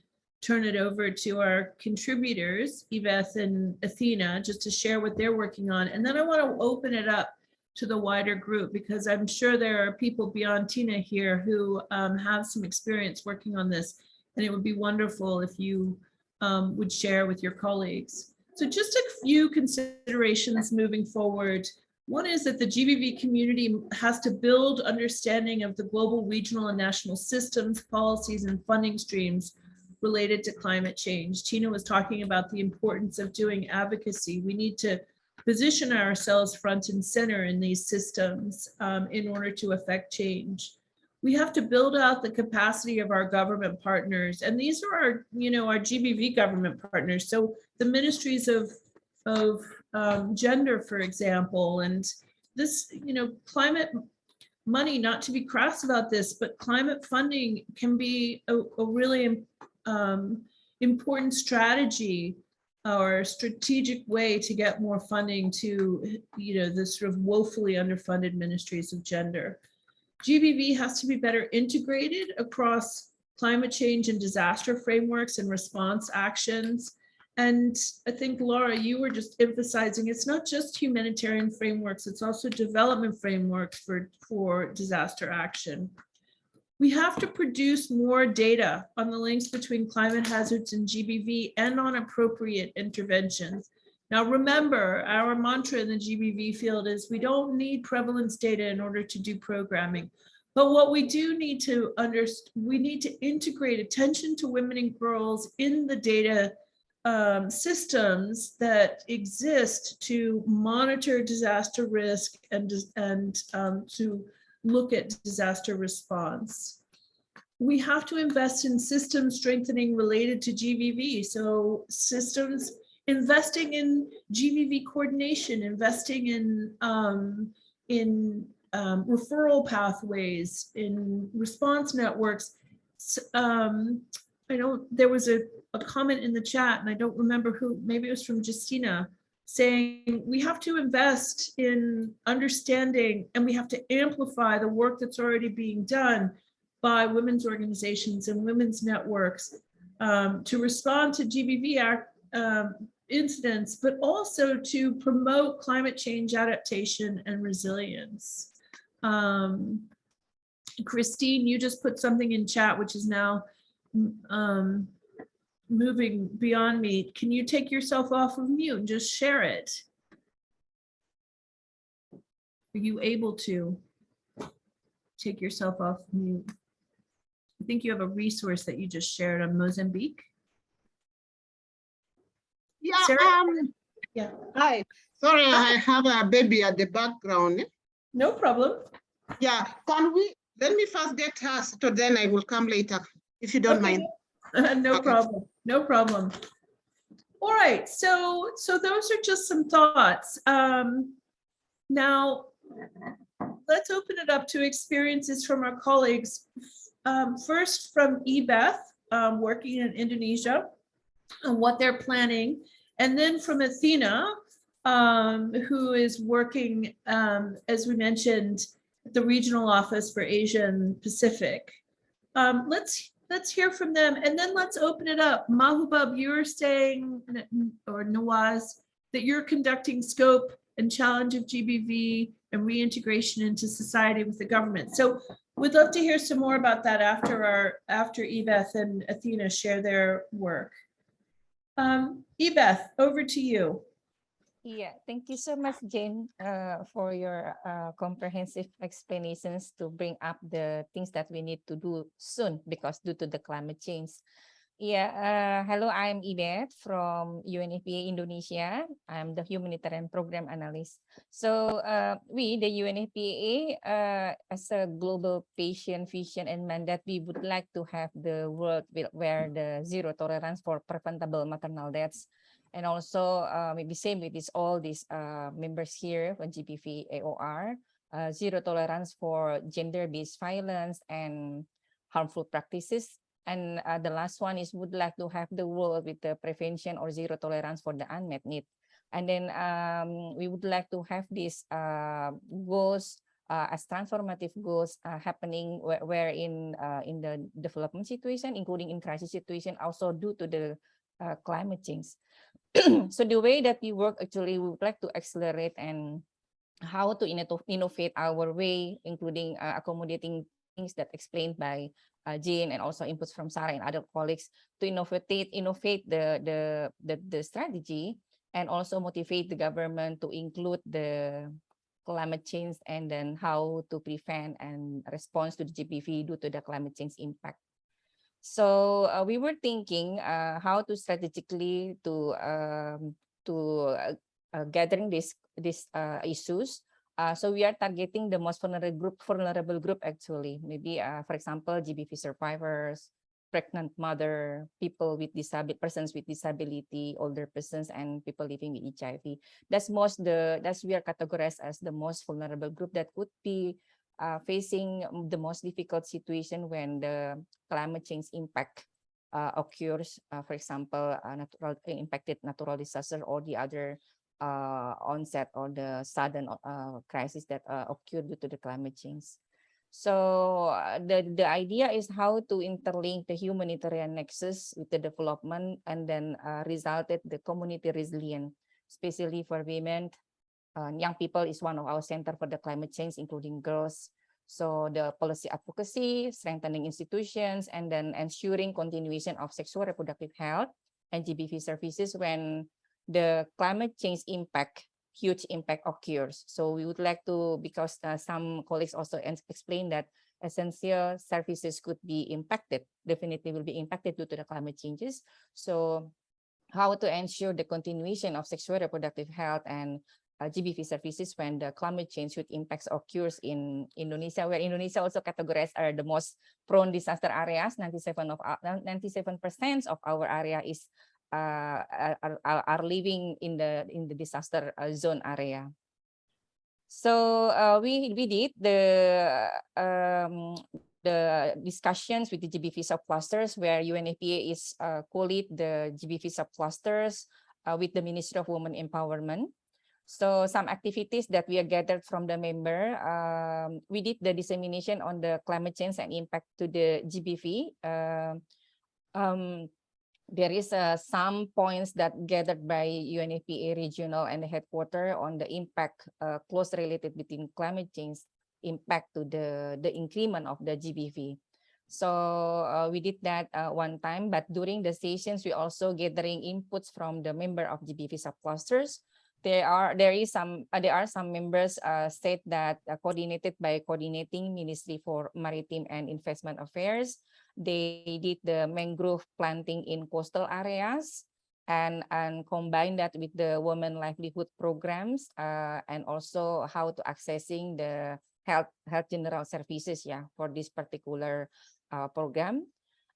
turn it over to our contributors, Ebeth and Athena, just to share what they're working on. And then I want to open it up to the wider group, because I'm sure there are people beyond Tina here who have some experience working on this, and it would be wonderful if you would share with your colleagues. So just a few considerations moving forward. One is that the GBV community has to build understanding of the global, regional, and national systems, policies, and funding streams related to climate change. Tina was talking about the importance of doing advocacy. We need to position ourselves front and center in these systems in order to affect change. We have to build out the capacity of our government partners, and these are our GBV government partners. So the ministries of gender, for example, and this, climate money, not to be crass about this, but climate funding can be a really important strategy or strategic way to get more funding to, the sort of woefully underfunded ministries of gender. GBV has to be better integrated across climate change and disaster frameworks and response actions. And I think, Laura, you were just emphasizing it's not just humanitarian frameworks, it's also development frameworks for disaster action. We have to produce more data on the links between climate hazards and GBV and on appropriate interventions. Now, remember, our mantra in the GBV field is we don't need prevalence data in order to do programming. But what we do need to understand, we need to integrate attention to women and girls in the data systems that exist to monitor disaster risk and to look at disaster response. We have to invest in system strengthening related to GBV. So systems, investing in GBV coordination, investing in referral pathways, in response networks. I know there was a comment in the chat, and I don't remember who, maybe it was from Justina, saying we have to invest in understanding and we have to amplify the work that's already being done by women's organizations and women's networks to respond to GBV incidents, but also to promote climate change adaptation and resilience. Christine, you just put something in chat, which is now moving beyond me. Can you take yourself off of mute and just share it? Are you able to take yourself off mute? I think you have a resource that you just shared on Mozambique. Yeah, Sarah? Yeah. Hi. Sorry, I have a baby at the background. No problem. Yeah, let me first get her, so then I will come later, if you don't mind. No Okay. problem. No problem. All right. So those are just some thoughts. Now, let's open it up to experiences from our colleagues. First from Ebeth, working in Indonesia, and what they're planning. And then from Athena, who is working, as we mentioned, at the regional office for Asia and Pacific. Let's hear from them, and then let's open it up. Mahubub, you're saying, or Nawaz, that you're conducting scope and challenge of GBV and reintegration into society with the government. So we'd love to hear some more about that after Ebeth and Athena share their work. Ebeth, over to you. Yeah, thank you so much, Jane, for your comprehensive explanations to bring up the things that we need to do soon because due to the climate change. Yeah, hello, I'm Ibet from UNFPA Indonesia. I'm the Humanitarian Program Analyst. So we, the UNFPA, as a global patient vision and mandate, we would like to have the world where the zero tolerance for preventable maternal deaths. And also maybe same with all these members here on GBV AoR, zero tolerance for gender-based violence and harmful practices. And the last one is would like to have the world with the prevention or zero tolerance for the unmet need. And then we would like to have these goals as transformative goals happening where in the development situation, including in crisis situation, also due to the climate change. So the way that we work, actually, we would like to accelerate and how to innovate our way, including accommodating things that explained by Jane and also inputs from Sarah and other colleagues to innovate the strategy and also motivate the government to include the climate change and then how to prevent and respond to the GBV due to the climate change impact. So we were thinking how to strategically gathering these issues. So we are targeting the most vulnerable group actually. Maybe for example, GBV survivors, pregnant mother, people with persons with disability, older persons, and people living with HIV. That's we are categorized as the most vulnerable group that would be facing the most difficult situation when the climate change impact occurs, for example, impacted natural disaster or the other onset or the sudden crisis that occur due to the climate change. So the idea is how to interlink the humanitarian nexus with the development and then resulted the community resilient, especially for women. Young people is one of our center for the climate change, including girls, So the policy advocacy, strengthening institutions, and then ensuring continuation of sexual reproductive health and GBV services when the climate change huge impact occurs. So we would like to, because some colleagues also explained that essential services could be impacted, definitely will be impacted due to the climate changes. So how to ensure the continuation of sexual reproductive health and GBV services when the climate change with impacts occurs in Indonesia, where Indonesia also categorized are the most prone disaster areas. 97% of our area is are living in the disaster zone area. So we did the discussions with the GBV subclusters, where UNFPA is co-lead the GBV subclusters with the Ministry of Women Empowerment. So some activities that we are gathered from the member, we did the dissemination on the climate change and impact to the GBV. There is some points that gathered by UNFPA regional and the headquarter on the impact close related between climate change impact to the increment of the GBV. So we did that one time, but during the sessions, we also gathering inputs from the member of GBV subclusters. There are some members state that coordinated by coordinating Ministry for Maritime and Investment Affairs. They did the mangrove planting in coastal areas and combine that with the women livelihood programs and also how to accessing the health general services for this particular program.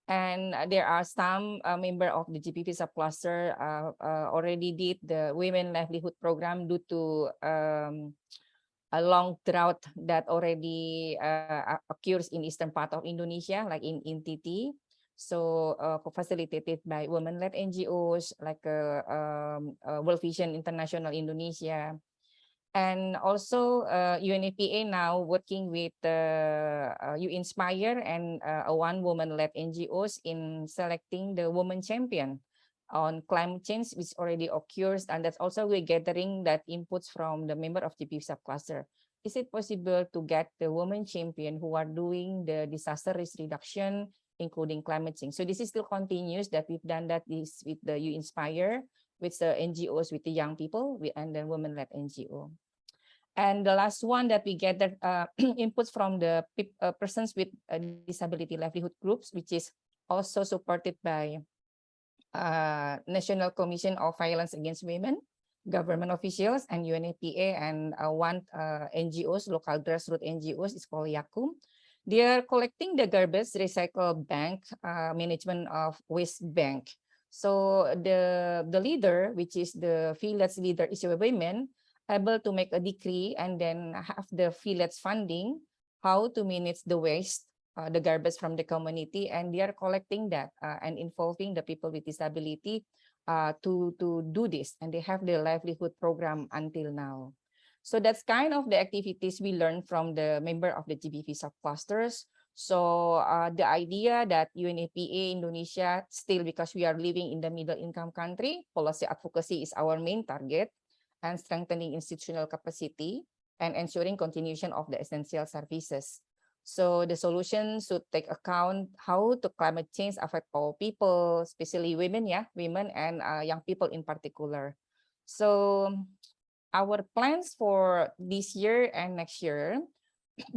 And there are some member of the GBV subcluster already did the women livelihood program due to a long drought that already occurs in eastern part of Indonesia, like in NTT. So facilitated by women-led NGOs like World Vision International Indonesia. And also UNFPA now working with You Inspire and one woman-led NGOs in selecting the woman champion on climate change, which already occurs. And that's also we're gathering that inputs from the member of the GBV subcluster. Is it possible to get the woman champion who are doing the disaster risk reduction, including climate change? So this is still continuous that we've done that is with the You Inspire, with the NGOs, with the young people, and then women-led NGO. And the last one that we gathered inputs from the persons with disability livelihood groups, which is also supported by National Commission of Violence Against Women, government officials, and UNFPA, and one NGOs, local grassroots NGOs, is called Yakum. They are collecting the garbage recycle bank, management of waste bank. So the leader, which is the village leader, is a women, able to make a decree and then have the village funding how to manage the waste, the garbage from the community, and they are collecting that and involving the people with disability to do this, and they have their livelihood program until now. So that's kind of the activities we learned from the member of the GBV subclusters. So the idea that UNFPA Indonesia, still because we are living in the middle income country, policy advocacy is our main target, and strengthening institutional capacity and ensuring continuation of the essential services. So the solution should take account how to climate change affect all people, especially women, women and young people in particular. So our plans for this year and next year,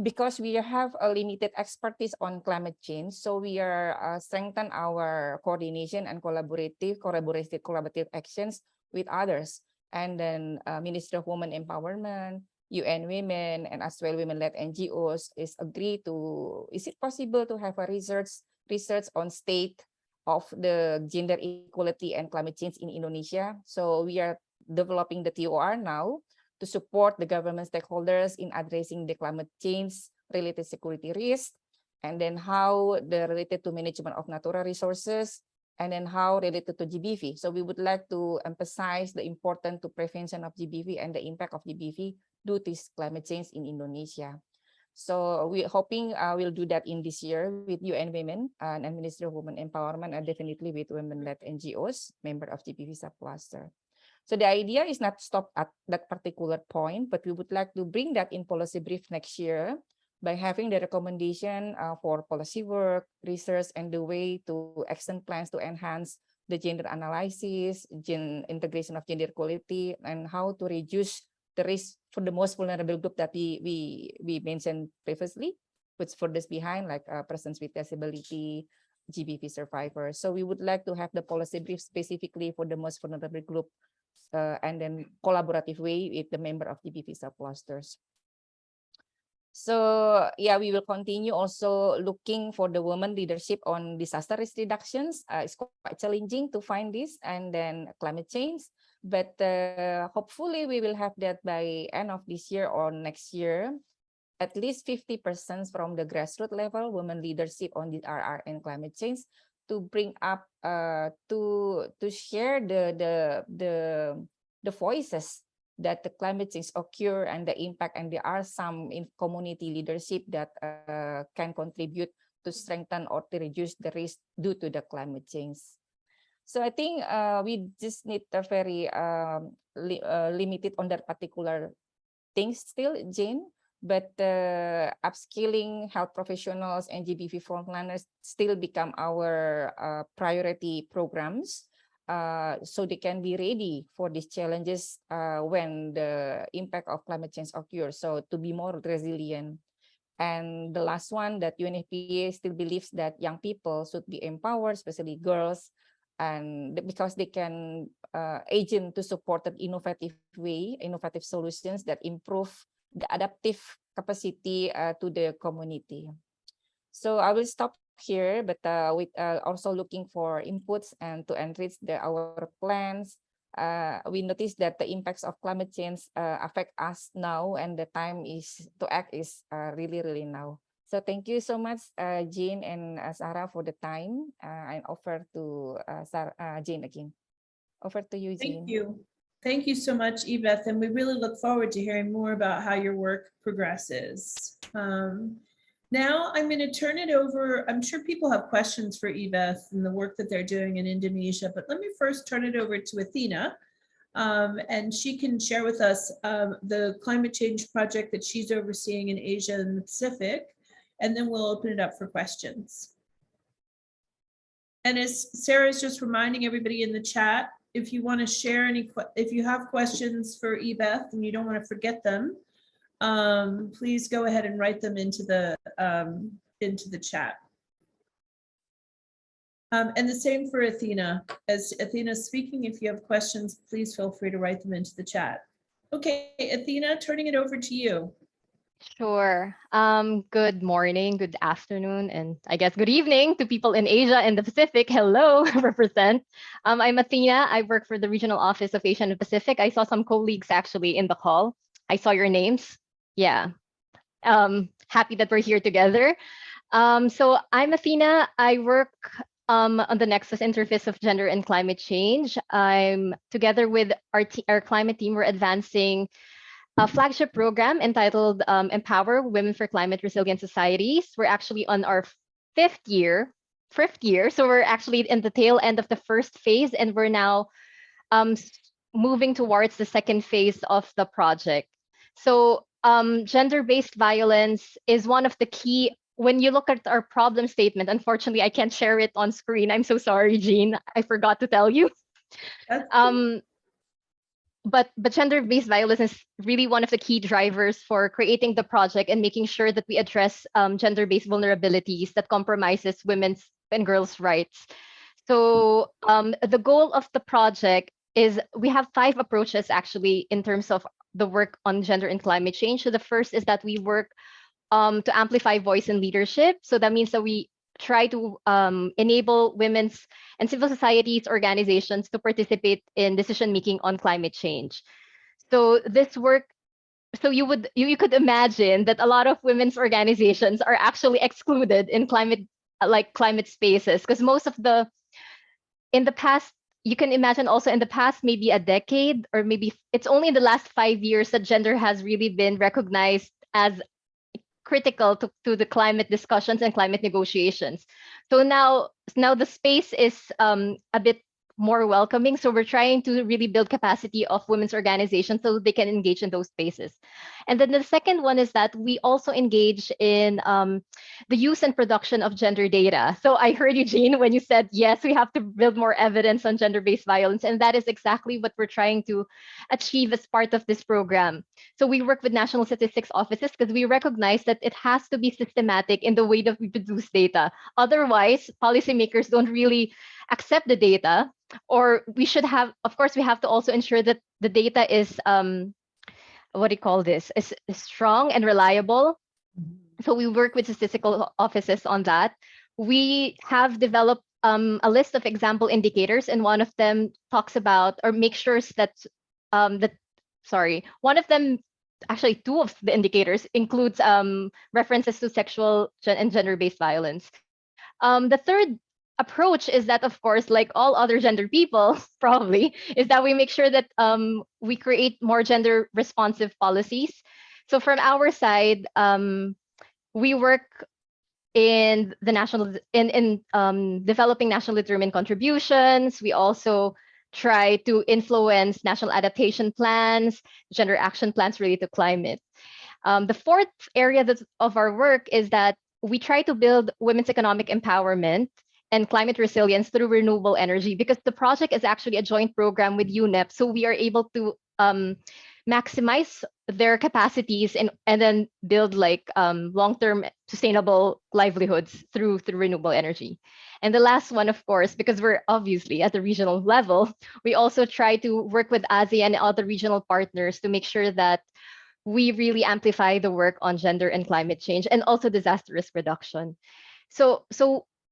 because we have a limited expertise on climate change, so we are strengthen our coordination and collaborative actions with others. And then Ministry of Women Empowerment, UN Women, and as well women-led NGOs is agree to, is it possible to have a research on state of the gender equality and climate change in Indonesia? So we are developing the TOR now to support the government stakeholders in addressing the climate change related security risk, and then how the related to management of natural resources, and then how related to GBV. So we would like to emphasize the importance to prevention of GBV and the impact of GBV due to climate change in Indonesia. So we're hoping we'll do that in this year with UN Women and Ministry of Women Empowerment, and definitely with women-led NGOs, member of GBV subcluster. So the idea is not to stop at that particular point, but we would like to bring that in policy brief next year by having the recommendation for policy work, research, and the way to extend plans to enhance the gender analysis, integration of gender equality, and how to reduce the risk for the most vulnerable group that we mentioned previously, which furthest behind, like persons with disability, GBV survivors. So we would like to have the policy brief specifically for the most vulnerable group, and then collaborative way with the member of GBV subclusters. So yeah, we will continue also looking for the women leadership on disaster risk reductions. It's quite challenging to find this, and then climate change. But hopefully we will have that by end of this year or next year. At least 50% from the grassroots level, women leadership on the RR and climate change, to bring up to share the voices that the climate change occur and the impact, and there are some in community leadership that can contribute to strengthen or to reduce the risk due to the climate change. So I think we just need a very limited on that particular things still, Jane. But upskilling health professionals and GBV frontliners still become our priority programs, so they can be ready for these challenges when the impact of climate change occurs, so to be more resilient. And the last one, that UNFPA still believes that young people should be empowered, especially girls, and because they can agent to support an innovative solutions that improve the adaptive capacity to the community. So I will stop here, but with also looking for inputs and to enrich our plans. We noticed that the impacts of climate change affect us now, and the time is to act is really now. So thank you so much, Jane and Sarah, for the time. I offer to Jane again. Over to you, Jane. Thank you. Thank you so much, Yvette, and we really look forward to hearing more about how your work progresses. Now I'm going to turn it over. I'm sure people have questions for Yvette and the work that they're doing in Indonesia, but let me first turn it over to Athena, and she can share with us the climate change project that she's overseeing in Asia and the Pacific, and then we'll open it up for questions. And as Sarah is just reminding everybody in the chat, if you want to share if you have questions for Yvette and you don't want to forget them, please go ahead and write them into the chat. And the same for Athena. As Athena's speaking, if you have questions, please feel free to write them into the chat. Okay, Athena, turning it over to you. Sure. Good morning, good afternoon, and I guess good evening to people in Asia and the Pacific. Hello, represent. I'm Athena. I work for the Regional Office of Asia and the Pacific. I saw some colleagues actually in the call. I saw your names. Yeah. Happy that we're here together. So I'm Athena. I work on the Nexus Interface of Gender and Climate Change. I'm together with our climate team. We're advancing a flagship program entitled Empower Women for Climate Resilient Societies. We're actually on our fifth year. So we're actually in the tail end of the first phase, and we're now moving towards the second phase of the project. So gender-based violence is one of the key. When you look at our problem statement, unfortunately, I can't share it on screen. I'm so sorry, Jean. I forgot to tell you. But gender-based violence is really one of the key drivers for creating the project and making sure that we address gender-based vulnerabilities that compromises women's and girls' rights. So the goal of the project is we have 5 approaches actually in terms of the work on gender and climate change. So the first is that we work to amplify voice and leadership. So that means that we try to enable women's and civil societies organizations to participate in decision-making on climate change. So this work, so you could imagine that a lot of women's organizations are actually excluded in climate spaces, because most of in the past, you can imagine also in the past, maybe a decade, or maybe it's only in the last 5 years that gender has really been recognized as critical to the climate discussions and climate negotiations. So now the space is a bit more welcoming. So we're trying to really build capacity of women's organizations so they can engage in those spaces. And then the second one is that we also engage in the use and production of gender data. So I heard you, Jean, when you said, yes, we have to build more evidence on gender-based violence. And that is exactly what we're trying to achieve as part of this program. So we work with national statistics offices because we recognize that it has to be systematic in the way that we produce data. Otherwise, policymakers don't really accept the data, or we should have, of course, we have to also ensure that the data is, what do you call this, is strong and reliable. So we work with statistical offices on that. We have developed a list of example indicators, and one of them talks about, or makes sure that, one of them, actually two of the indicators includes references to sexual and gender-based violence. The third approach is that, of course, like all other gender people, probably, is that we make sure that we create more gender responsive policies. So from our side, we work in the developing nationally determined contributions. We also try to influence national adaptation plans, gender action plans related to climate. The fourth area of our work is that we try to build women's economic empowerment and climate resilience through renewable energy, because the project is actually a joint program with UNEP. So we are able to maximize their capacities and then build like long-term sustainable livelihoods through renewable energy. And the last one, of course, because we're obviously at the regional level, we also try to work with ASEAN and other regional partners to make sure that we really amplify the work on gender and climate change, and also disaster risk reduction. So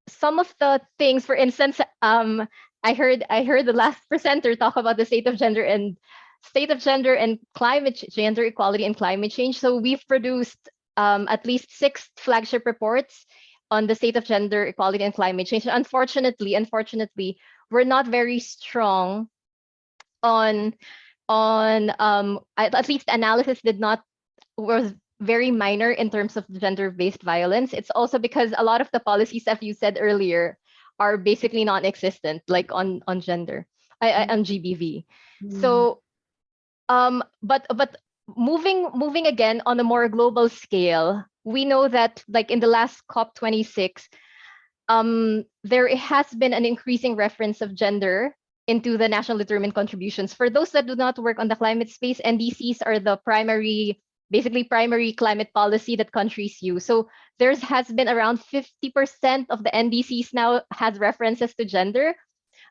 some of the things, for instance, I heard the last presenter talk about the state of gender and gender equality and climate change. So we've produced at least 6 flagship reports on the state of gender equality and climate change. Unfortunately, we're not very strong on at least analysis was very minor in terms of gender-based violence. It's also because a lot of the policies, as you said earlier, are basically non-existent, like on gender, on GBV. So, but moving again on a more global scale, we know that like in the last COP26, there has been an increasing reference of gender into the national determined contributions. For those that do not work on the climate space, NDCs are the primary climate policy that countries use. So there has been around 50% of the NDCs now has references to gender.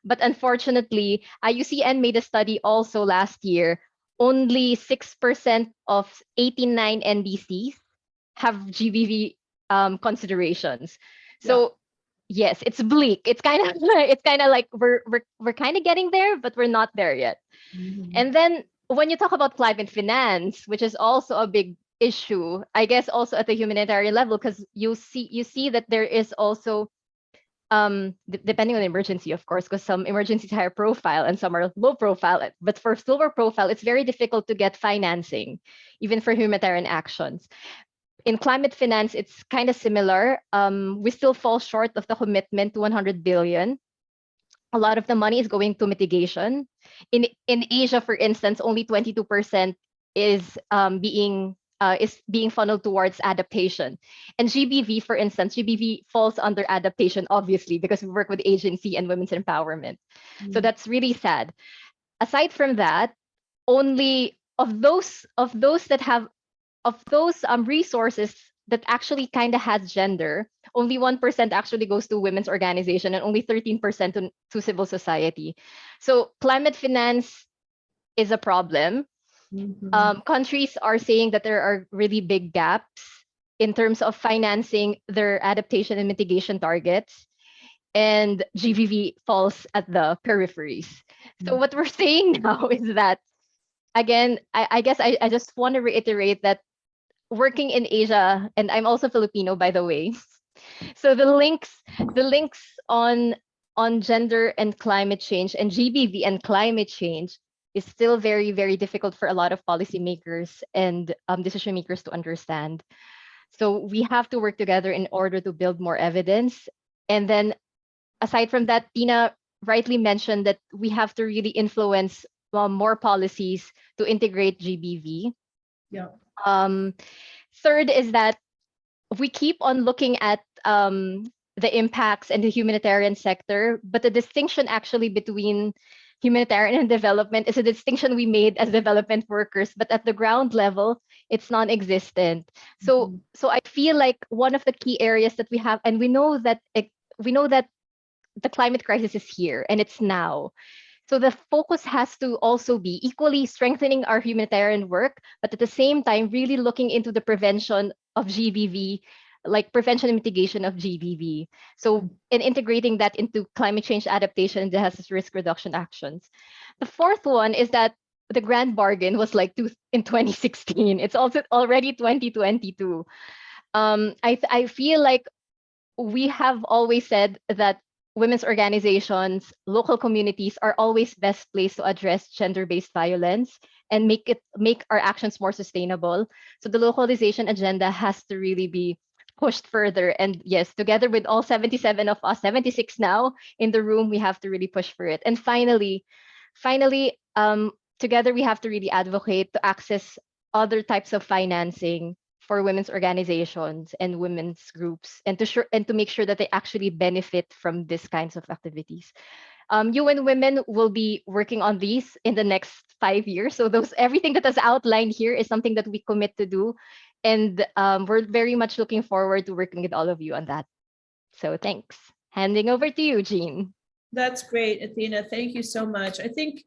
But unfortunately, IUCN made a study also last year. Only 6% of 89 NDCs have GBV considerations. So yes, it's bleak. It's kind of like we're kind of getting there, but we're not there yet. And then when you talk about climate finance, which is also a big issue, I guess also at the humanitarian level, because you see that there is also depending on the emergency, of course, because some emergencies are higher profile and some are low profile. But for lower profile, it's very difficult to get financing, even for humanitarian actions. In climate finance, it's kind of similar. We still fall short of the commitment to 100 billion. A lot of the money is going to mitigation. In Asia, for instance, only 22% is being funneled towards adaptation. And GBV, for instance, GBV falls under adaptation, obviously, because we work with agency and women's empowerment. So that's really sad. Aside from that, only of those resources that actually kind of has gender, only 1% actually goes to women's organization and only 13% to civil society. So climate finance is a problem. Countries are saying that there are really big gaps in terms of financing their adaptation and mitigation targets, and GBV falls at the peripheries. So what we're saying now is that, again, I guess I just want to reiterate that working in Asia, and I'm also Filipino, by the way. So the links on gender and climate change and GBV and climate change is still very, very difficult for a lot of policymakers and decision makers to understand. So we have to work together in order to build more evidence. And then aside from that, Tina rightly mentioned that we have to really influence more policies to integrate GBV. Yeah. Third is that we keep on looking at the impacts in the humanitarian sector, but the distinction actually between humanitarian and development is a distinction we made as development workers, but at the ground level, it's non-existent. So I feel like one of the key areas that we have, and we know that the climate crisis is here and it's now. So the focus has to also be equally strengthening our humanitarian work, but at the same time, really looking into the prevention of GBV, like prevention and mitigation of GBV. So in integrating that into climate change adaptation and disaster risk reduction actions. The fourth one is that the grand bargain was like in 2016. It's also already 2022. I feel like we have always said that women's organizations, local communities are always best placed to address gender-based violence and make our actions more sustainable. So the localization agenda has to really be pushed further. And yes, together with all 77 of us, 76 now in the room, we have to really push for it. And finally, together we have to really advocate to access other types of financing for women's organizations and women's groups, and to make sure that they actually benefit from these kinds of activities. UN Women will be working on these in the next 5 years. So everything that is outlined here is something that we commit to do. And we're very much looking forward to working with all of you on that. So thanks. Handing over to you, Jean. That's great, Athena. Thank you so much. I think,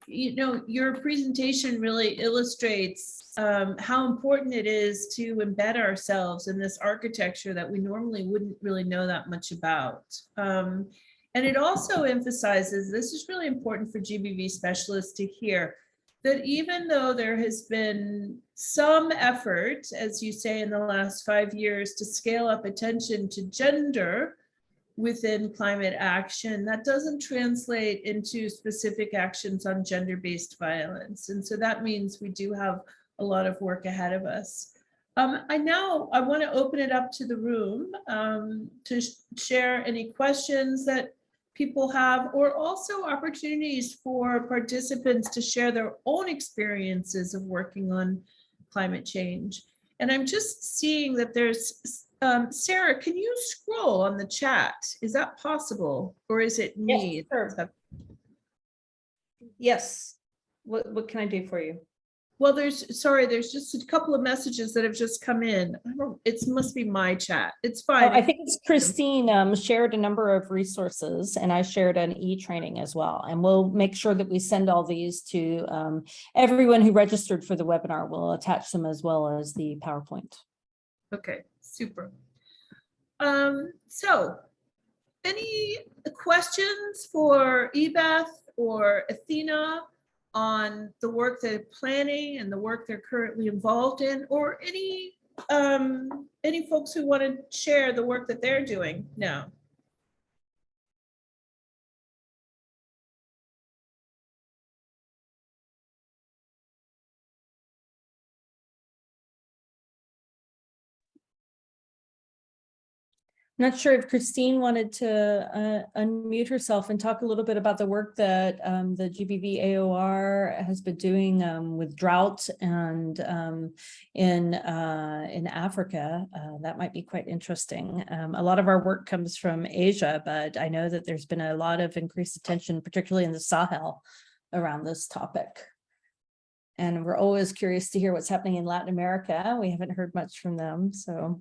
your presentation really illustrates how important it is to embed ourselves in this architecture that we normally wouldn't really know that much about. And it also emphasizes, this is really important for GBV specialists to hear, that even though there has been some effort, as you say, in the last 5 years to scale up attention to gender within climate action, that doesn't translate into specific actions on gender-based violence. And so that means we do have a lot of work ahead of us. I want to open it up to the room to share any questions that people have, or also opportunities for participants to share their own experiences of working on climate change. And I'm just seeing that there's Sarah, can you scroll on the chat? Is that possible, or is it me? Yes, sure. Yes. What can I do for you? Well, there's just a couple of messages that have just come in. It must be my chat. It's fine. I think it's Christine shared a number of resources, and I shared an e-training as well. And we'll make sure that we send all these to everyone who registered for the webinar. We'll attach them as well as the PowerPoint. Okay, super. So any questions for Ebeth or Athena on the work they're planning and the work they're currently involved in, or any folks who want to share the work that they're doing now? Not sure if Christine wanted to unmute herself and talk a little bit about the work that the GBV AoR has been doing with drought and in Africa. That might be quite interesting. A lot of our work comes from Asia, but I know that there's been a lot of increased attention, particularly in the Sahel, around this topic. And we're always curious to hear what's happening in Latin America. We haven't heard much from them, so.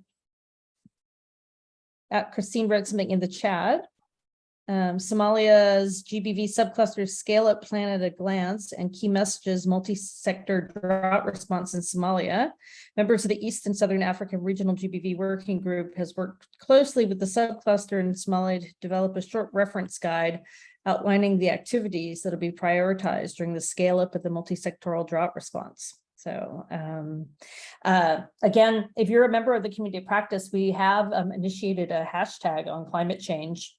Christine wrote something in the chat. Somalia's GBV subcluster scale up plan at a glance and key messages multi-sector drought response in Somalia. Members of the East and Southern Africa Regional GBV Working Group has worked closely with the subcluster in Somalia to develop a short reference guide outlining the activities that will be prioritized during the scale up of the multi-sectoral drought response. So again, if you're a member of the community of practice, we have initiated a hashtag on climate change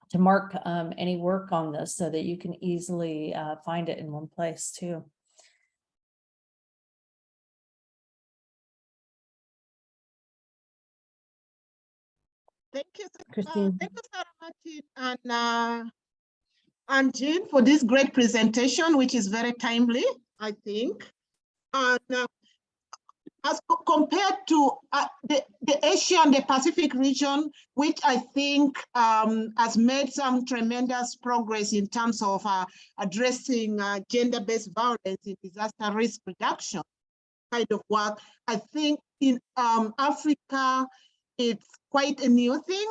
to mark any work on this so that you can easily find it in one place too. Thank you, Christine. thank you, Sarah and Jean, for this great presentation, which is very timely, I think. And as compared to the Asia and the Pacific region, which I think has made some tremendous progress in terms of addressing gender-based violence in disaster risk reduction kind of work. I think in Africa, it's quite a new thing,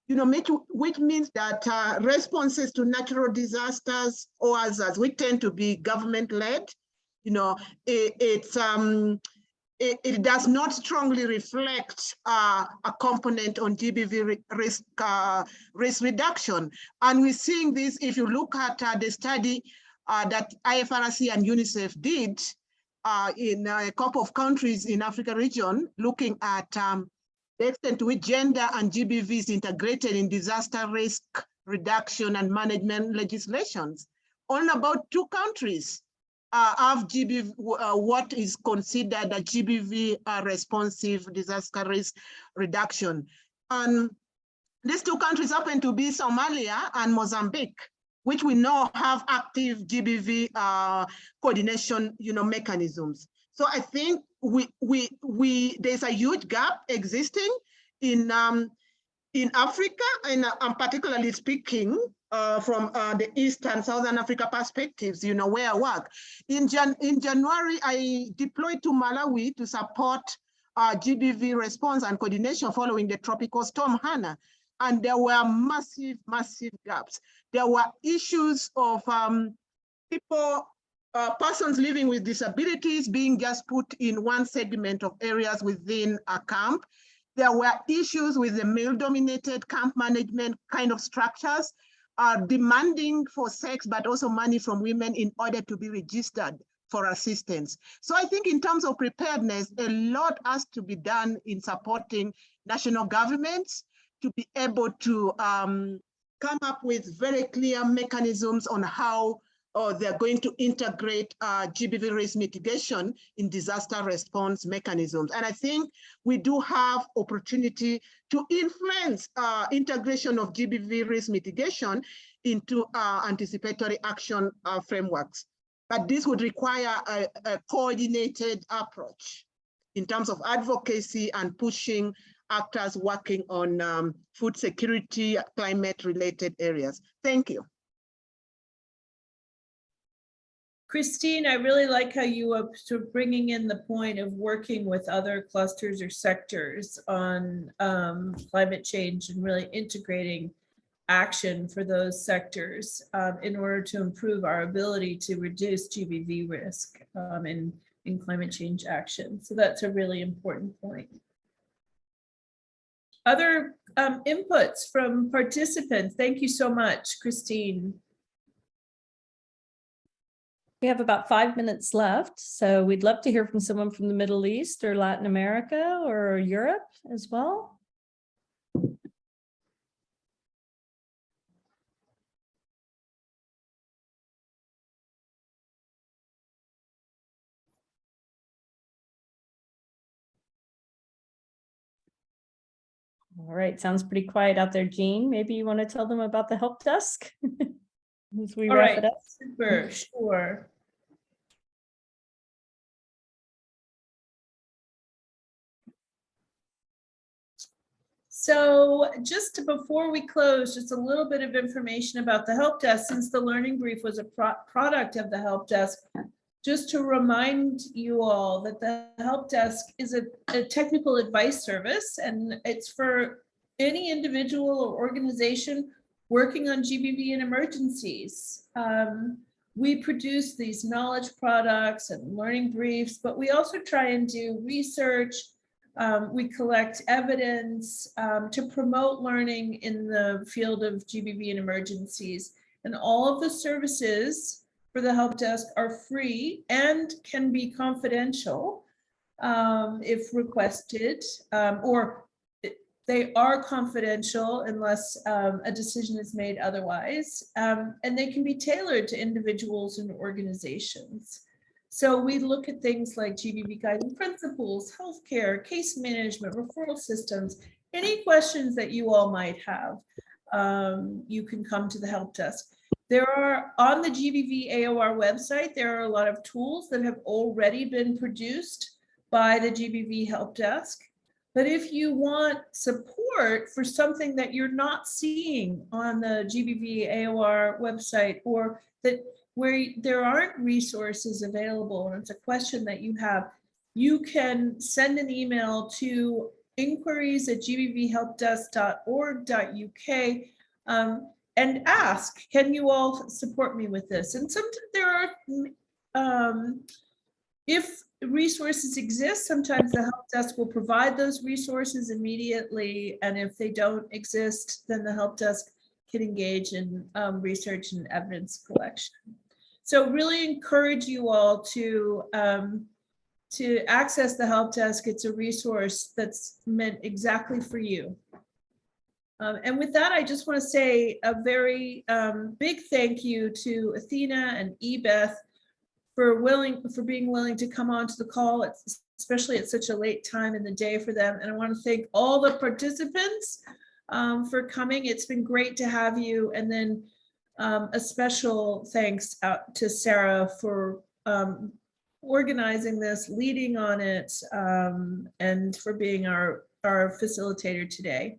you know, which means that responses to natural disasters or hazards, which tend to be government-led, you know, it does not strongly reflect a component on GBV risk reduction. And we're seeing this if you look at the study that IFRC and UNICEF did in a couple of countries in Africa region, looking at the extent to which gender and GBV is integrated in disaster risk reduction and management legislations. Only about 2 countries have GBV, what is considered a GBV responsive disaster risk reduction. And these 2 countries happen to be Somalia and Mozambique, which we know have active GBV coordination, you know, mechanisms. So I think there's a huge gap existing in Africa, and I'm particularly speaking from the East and Southern Africa perspectives, you know, where I work. In January, I deployed to Malawi to support GBV response and coordination following the tropical storm Hannah. And there were massive, massive gaps. There were issues of persons living with disabilities being just put in one segment of areas within a camp. There were issues with the male-dominated camp management kind of structures, demanding for sex, but also money from women in order to be registered for assistance. So I think in terms of preparedness, a lot has to be done in supporting national governments to be able to come up with very clear mechanisms on how they're going to integrate GBV risk mitigation in disaster response mechanisms. And I think we do have opportunity to influence integration of GBV risk mitigation into anticipatory action frameworks. But this would require a coordinated approach in terms of advocacy and pushing actors working on food security, climate-related areas. Thank you. Christine, I really like how you are sort of bringing in the point of working with other clusters or sectors on climate change and really integrating action for those sectors in order to improve our ability to reduce GBV risk in climate change action. So that's a really important point. Other inputs from participants. Thank you so much, Christine. We have about 5 minutes left, so we'd love to hear from someone from the Middle East or Latin America or Europe as well. All right, sounds pretty quiet out there, Jean. Maybe you want to tell them about the help desk as we wrap it up. Super, sure. So just before we close, just a little bit of information about the help desk, since the learning brief was a product of the help desk. Just to remind you all that the help desk is a technical advice service, and it's for any individual or organization working on GBV and emergencies. We produce these knowledge products and learning briefs, but we also try and do research. We collect evidence to promote learning in the field of GBV and emergencies. And all of the services for the help desk are free and can be confidential if requested, or they are confidential unless a decision is made otherwise, and they can be tailored to individuals and organizations. So we look at things like GBV guiding principles, healthcare, case management, referral systems, any questions that you all might have, you can come to the help desk. There are, on the GBV AoR website, there are a lot of tools that have already been produced by the GBV Helpdesk. But if you want support for something that you're not seeing on the GBV AoR website, or that where there aren't resources available, and it's a question that you have, you can send an email to inquiries@gbvhelpdesk.org.uk and ask, can you all support me with this? And sometimes there are, if resources exist, sometimes the help desk will provide those resources immediately. And if they don't exist, then the help desk can engage in research and evidence collection. So really encourage you all to access the help desk. It's a resource that's meant exactly for you. And with that, I just want to say a very big thank you to Athena and Ebeth for being willing to come onto the call, especially at such a late time in the day for them. And I want to thank all the participants for coming. It's been great to have you. And then a special thanks out to Sarah for organizing this, leading on it, and for being our facilitator today.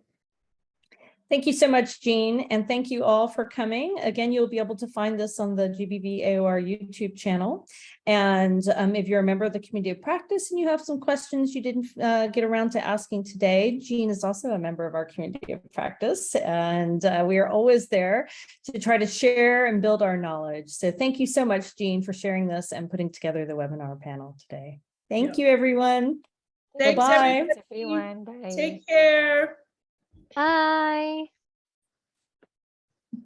Thank you so much, Jean, and thank you all for coming. Again, you'll be able to find this on the GBV AoR YouTube channel. And if you're a member of the community of practice and you have some questions you didn't get around to asking today, Jean is also a member of our community of practice, and we are always there to try to share and build our knowledge. So thank you so much, Jean, for sharing this and putting together the webinar panel today. Thank you, everyone. Thanks, Bye-bye. Everyone. Bye. Take care. Bye.